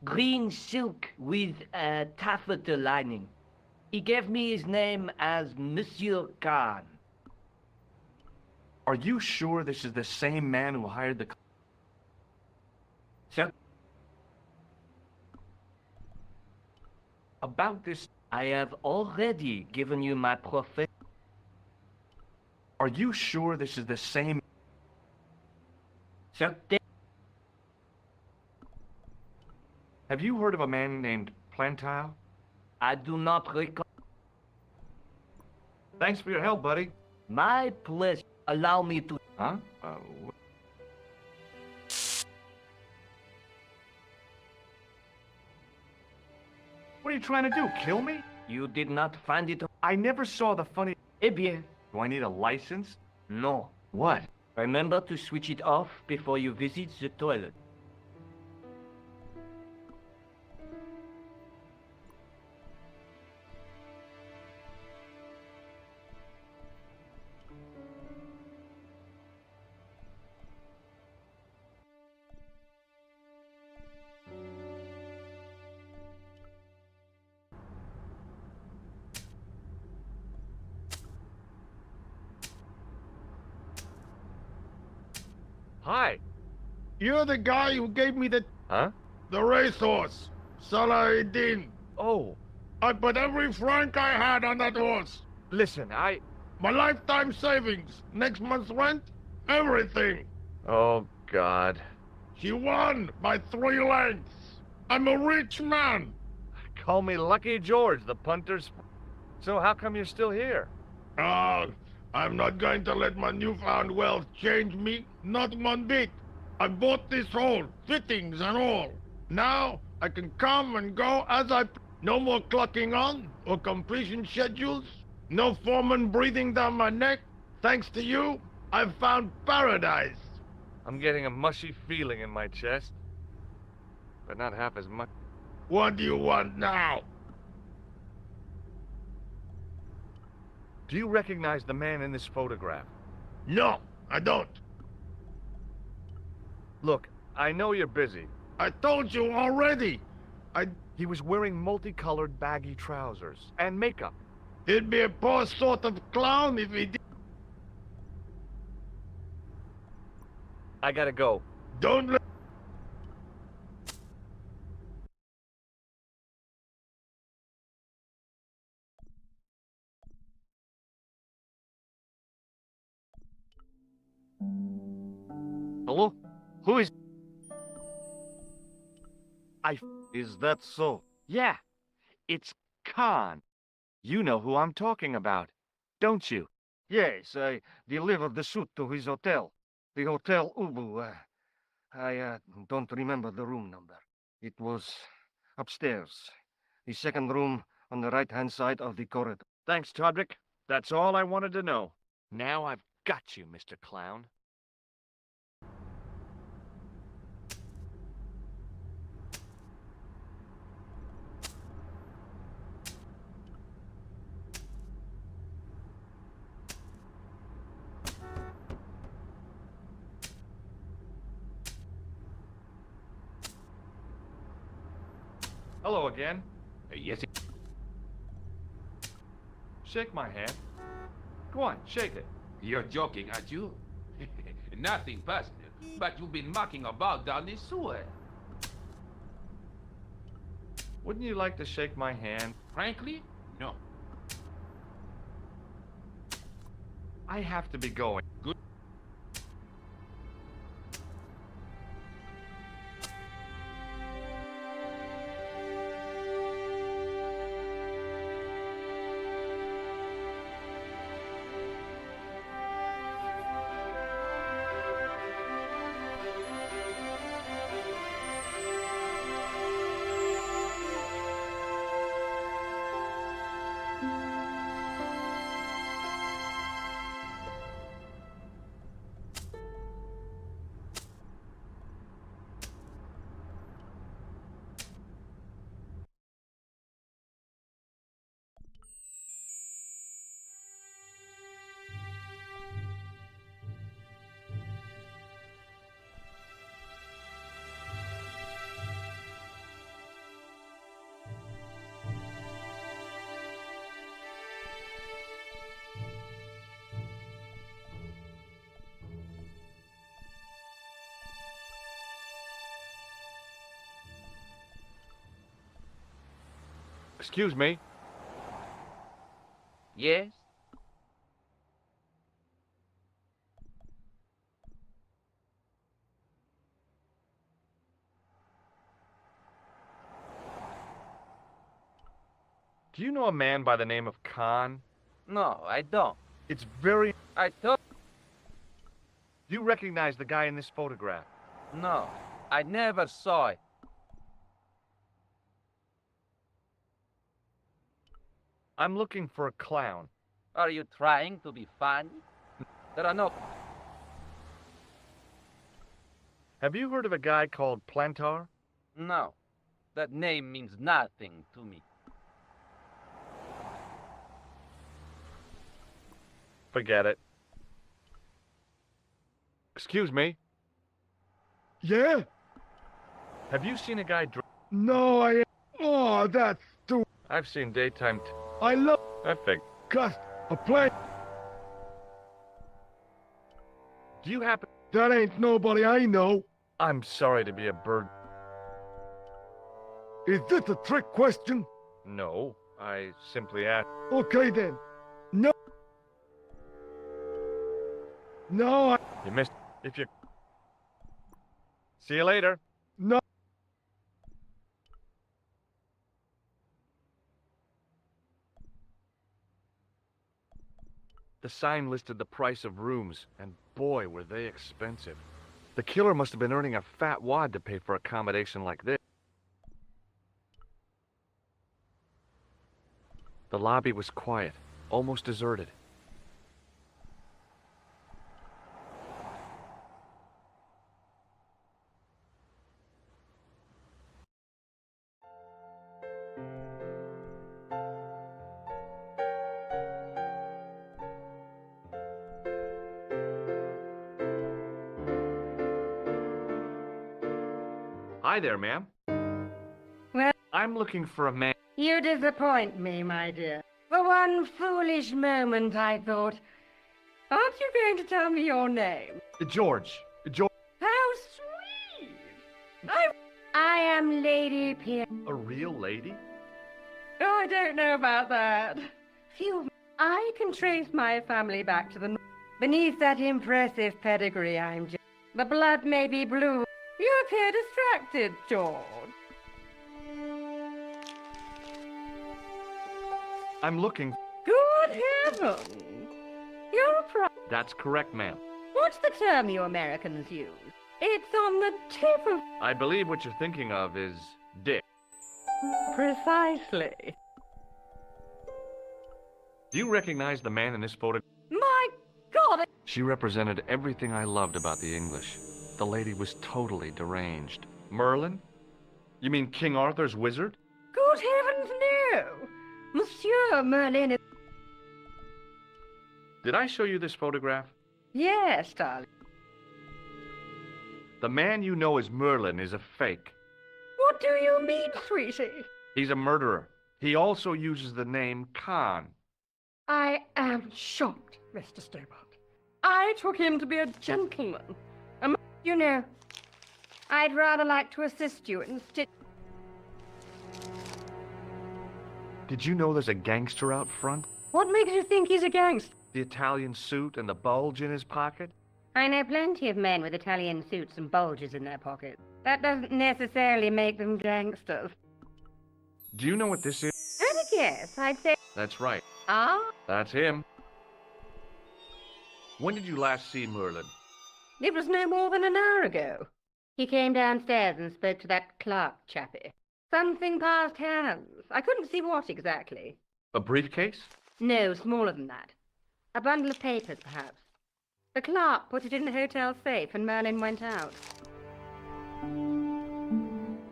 Green silk with a taffeta lining. He gave me his name as Monsieur Khan. Are you sure this is the same man who hired the... Sir? About this... I have already given you my profession. Are you sure this is the same... Sir? Have you heard of a man named Plantile? I do not recall. Thanks for your help, buddy. My pleasure. Allow me to... Huh? What are you trying to do, kill me? You did not find it... I never saw the funny... Eh bien. Do I need a license? No. What? Remember to switch it off before you visit the toilet. Hi. You're the guy who gave me the... Huh? The racehorse. Salah-ed-Din. Oh. I put every franc I had on that horse. Listen, My lifetime savings, next month's rent, everything. Oh, God. He won by 3 lengths. I'm a rich man. Call me Lucky George, the punter's... So how come you're still here? I'm not going to let my newfound wealth change me, not one bit. I bought this hole, fittings and all. Now, I can come and go as I... No more clocking on or completion schedules. No foreman breathing down my neck. Thanks to you, I've found paradise. I'm getting a mushy feeling in my chest. But not half as much. What do you want now? Do you recognize the man in this photograph? No, I don't. Look, I know you're busy. I told you already. He was wearing multicolored baggy trousers and makeup. He'd be a poor sort of clown if he did. I gotta go. Don't let... Hello? Who is... Is that so? Yeah. It's Khan. You know who I'm talking about, don't you? Yes, I delivered the suit to his hotel. The Hotel Ubu. I don't remember the room number. It was upstairs. The second room on the right-hand side of the corridor. Thanks, Todrick. That's all I wanted to know. Now I've got you, Mr. Clown. Hello again. Yes. Shake my hand. Go on, shake it. You're joking, aren't you? Nothing personal, but you've been mucking about down this sewer. Wouldn't you like to shake my hand? Frankly, no. I have to be going. Good. Excuse me. Yes? Do you know a man by the name of Khan? No, I don't. It's very... I thought... Do you recognize the guy in this photograph? No, I never saw it. I'm looking for a clown. Are you trying to be funny? There are no... Have you heard of a guy called Plantar? No. That name means nothing to me. Forget it. Excuse me. Yeah? Have you seen a guy No, Oh, that's too... I've seen daytime I love... I think. Cust, a plane. Do you happen... That ain't nobody I know. I'm sorry to be a bird. Is this a trick question? No, I simply asked. Okay then. No. No, You missed... If you... See you later. No. The sign listed the price of rooms, and boy, were they expensive. The killer must have been earning a fat wad to pay for accommodation like this. The lobby was quiet, almost deserted. Hi there, ma'am. Well, I'm looking for a man. you disappoint me, my dear. For one foolish moment, I thought, aren't you going to tell me your name? George. George. How sweet! I am Lady Pierre. A real lady? Oh, I don't know about that. I can trace my family back to the north. Beneath that impressive pedigree, the blood may be blue. You appear distracted, George. I'm looking. Good heavens! You're a pro. That's correct, ma'am. What's the term you Americans use? It's on the tip of... I believe what you're thinking of is dick. Precisely. Do you recognize the man in this photo? My God! She represented everything I loved about the English. The lady was totally deranged. Merlin? You mean King Arthur's wizard? Good heavens, no! Monsieur Merlin is... Did I show you this photograph? Yes, darling. The man you know as Merlin is a fake. What do you mean, sweetie? He's a murderer. He also uses the name Khan. I am shocked, Mr. Stobart. I took him to be a gentleman. You know, I'd rather like to assist you instead. Did you know there's a gangster out front? What makes you think he's a gangster? The Italian suit and the bulge in his pocket? I know plenty of men with Italian suits and bulges in their pockets. That doesn't necessarily make them gangsters. Do you know what this is? At a guess, I'd say... That's right. Ah? That's him. When did you last see Merlin? It was no more than an hour ago. He came downstairs and spoke to that Clark chappie. Something passed hands. I couldn't see what exactly. A briefcase? No, smaller than that. A bundle of papers, perhaps. The clerk put it in the hotel safe and Merlin went out.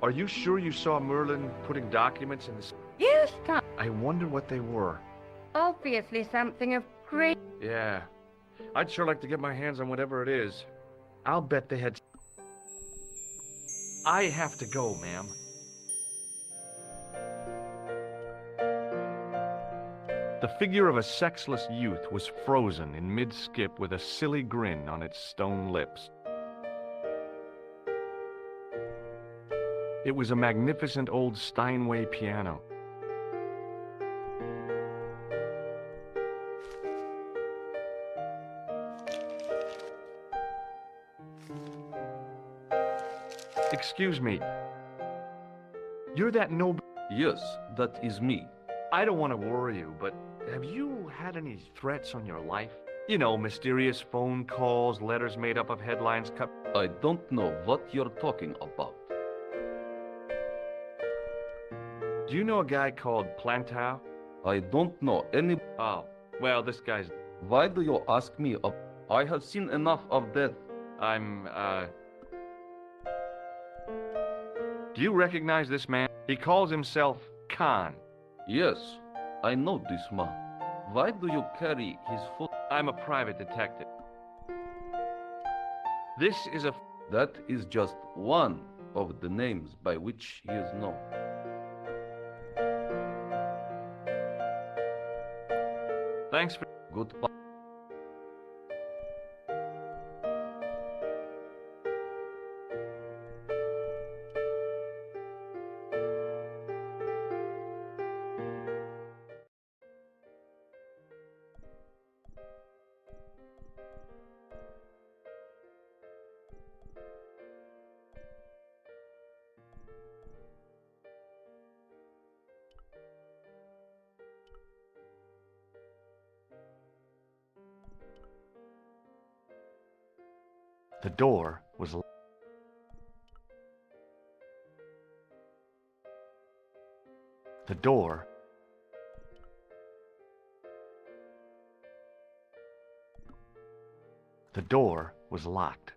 Are you sure you saw Merlin putting documents in the... Yes, Tom. I wonder what they were. Obviously something of great... Yeah. I'd sure like to get my hands on whatever it is. I'll bet they had... I have to go, ma'am. The figure of a sexless youth was frozen in mid-skip with a silly grin on its stone lips. It was a magnificent old Steinway piano. Excuse me. You're that noble... Yes, that is me. I don't want to worry you, but have you had any threats on your life? You know, mysterious phone calls, letters made up of headlines cut... I don't know what you're talking about. Do you know a guy called Plantow? I don't know any... Oh, well, this guy's... Why do you ask me? I have seen enough of that. Do you recognize this man? He calls himself Khan. Yes, I know this man. Why do you carry his foot? I'm a private detective. This is a... That is just one of the names by which he is known. Thanks for... Goodbye. The door was... The door... The door was locked.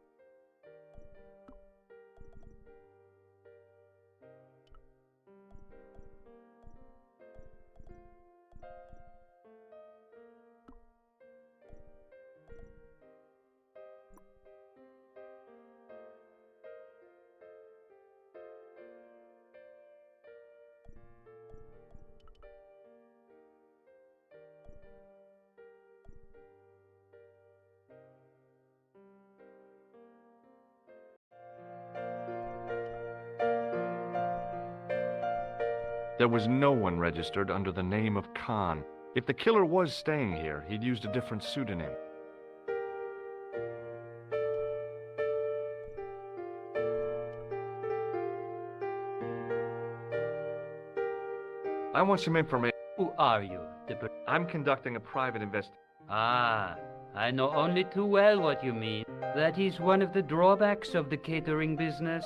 There was no one registered under the name of Khan. If the killer was staying here, he'd used a different pseudonym. I want some information. Who are you? I'm conducting a private investigation. Ah, I know only too well what you mean. That is one of the drawbacks of the catering business.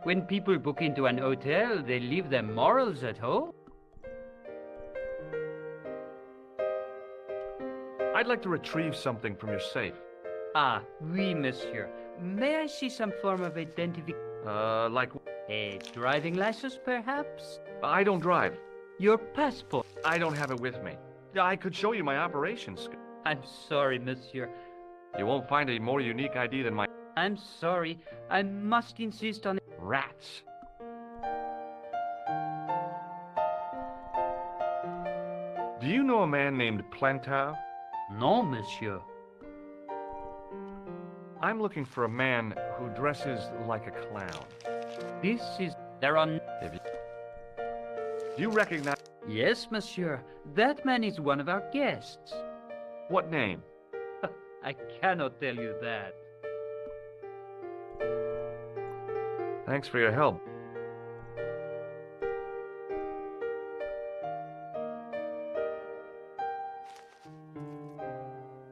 When people book into an hotel, they leave their morals at home. I'd like to retrieve something from your safe. Ah, oui, monsieur. May I see some form of identification? Like... A driving license, perhaps? I don't drive. Your passport? I don't have it with me. I could show you my operations. I'm sorry, monsieur. You won't find a more unique ID than my... I'm sorry. I must insist on... Rats. Do you know a man named Plantar? No, monsieur. I'm looking for a man who dresses like a clown. This is... There are... Do you recognize... Yes, monsieur. That man is one of our guests. What name? I cannot tell you that. Thanks for your help.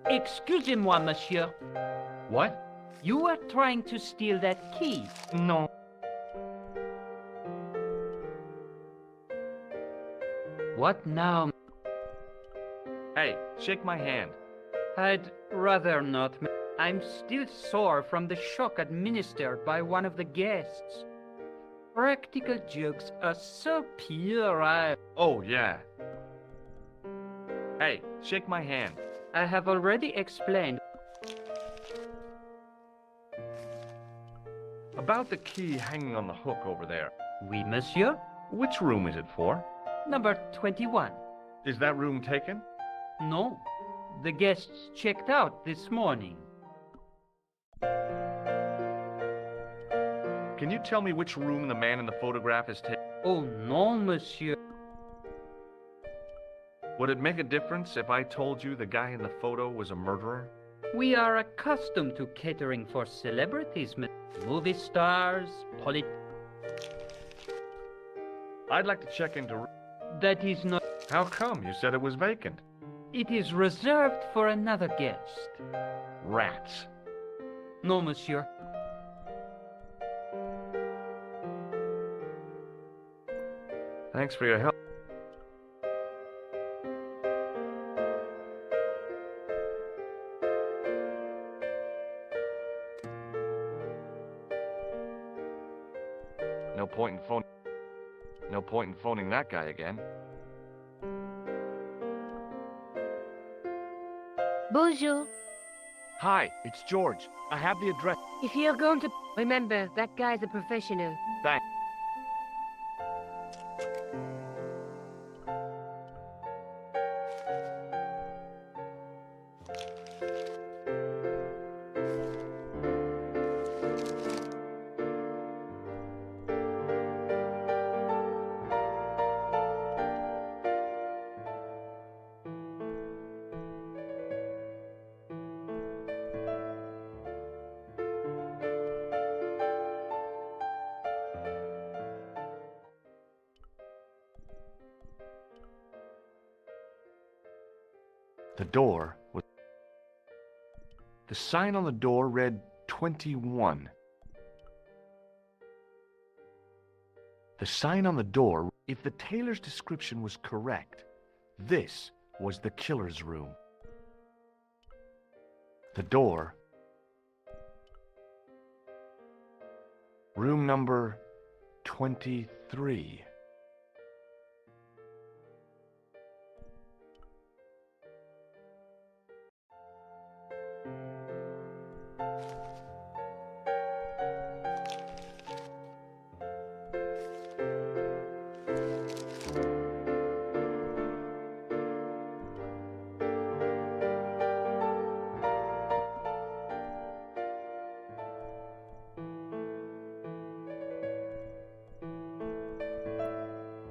Excusez-moi, monsieur. What? You are trying to steal that key. No. What now? Hey, shake my hand. I'd rather not. I'm still sore from the shock administered by one of the guests. Practical jokes are so puerile. Oh, yeah. Hey, shake my hand. I have already explained. About the key hanging on the hook over there. Oui, monsieur. Which room is it for? Number 21. Is that room taken? No. The guests checked out this morning. Can you tell me which room the man in the photograph is taking? Oh, no, monsieur. Would it make a difference if I told you the guy in the photo was a murderer? We are accustomed to catering for celebrities, movie stars, I'd like to check into... That is not... How come? You said it was vacant. It is reserved for another guest. Rats. No, monsieur. Thanks for your help. No point in phoning that guy again. Bonjour. Hi, it's George. I have the address. If you're going to... Remember, that guy's a professional. Thanks. The door was... The sign on the door read 21. The sign on the door, if the tailor's description was correct, this was the killer's room. The door... Room number 23.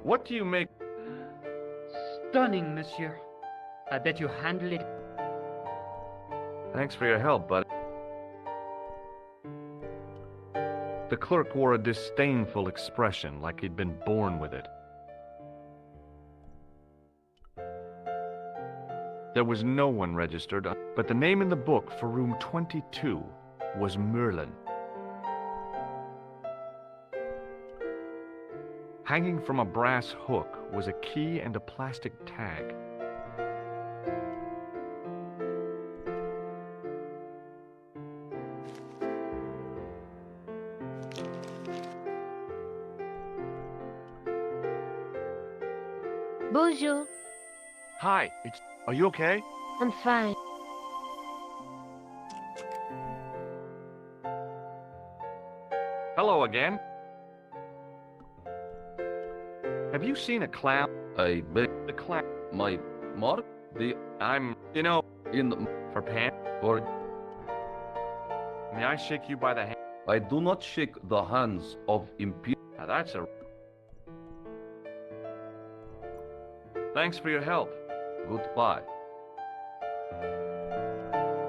What do you make? Stunning, monsieur. I bet you handle it. Thanks for your help, bud. The clerk wore a disdainful expression, like he'd been born with it. There was no one registered, but the name in the book for room 22 was Merlin. Hanging from a brass hook was a key and a plastic tag. Bonjour. Hi, are you okay? I'm fine. Hello again. Have you seen a clown? I beg The clown. my mark? I'm, you know, In the... for Pan. For... May I shake you by the hand? I do not shake the hands of impure... Now that's a... Thanks for your help. Goodbye.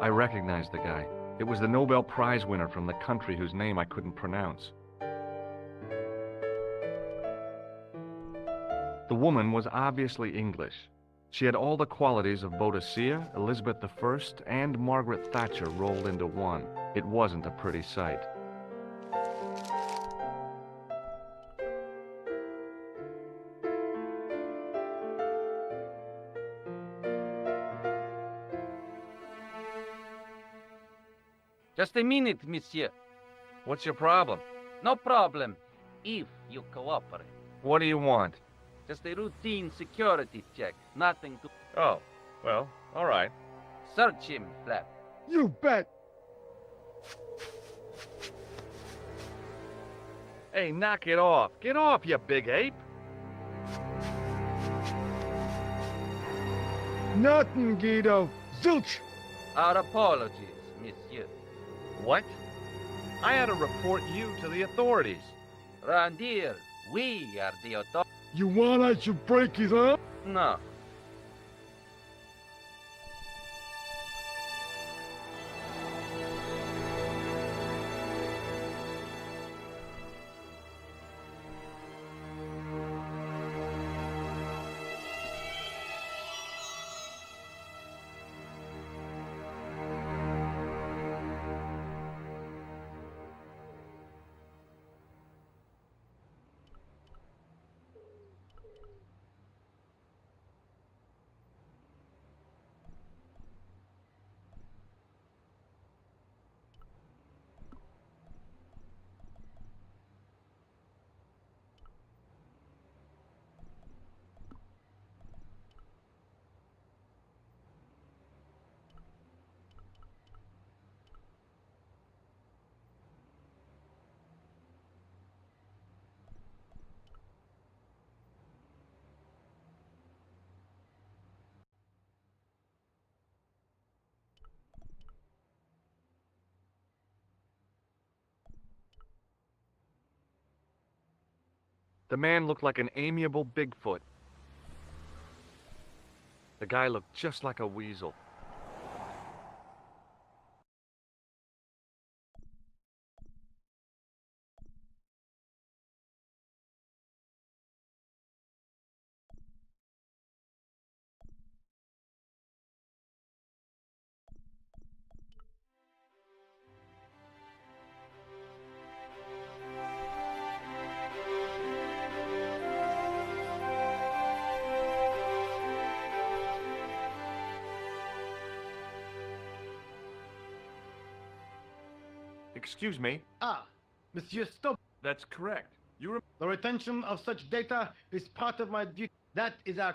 I recognized the guy. It was the Nobel Prize winner from the country whose name I couldn't pronounce. The woman was obviously English. She had all the qualities of Boadicea, Elizabeth I, and Margaret Thatcher rolled into one. It wasn't a pretty sight. Just a minute, monsieur. What's your problem? No problem, if you cooperate. What do you want? Just a routine security check. Nothing to... Oh, well, all right. Search him, Flap. You bet. Hey, knock it off. Get off, you big ape. Nothing, Guido. Zilch. Our apologies, monsieur. What? I had to report you to the authorities. Round here, we are the authorities. You want I should break his arm? No. The man looked like an amiable Bigfoot. The guy looked just like a weasel. Excuse me? Ah, Monsieur Stop. That's correct. The retention of such data is part of my duty. That is our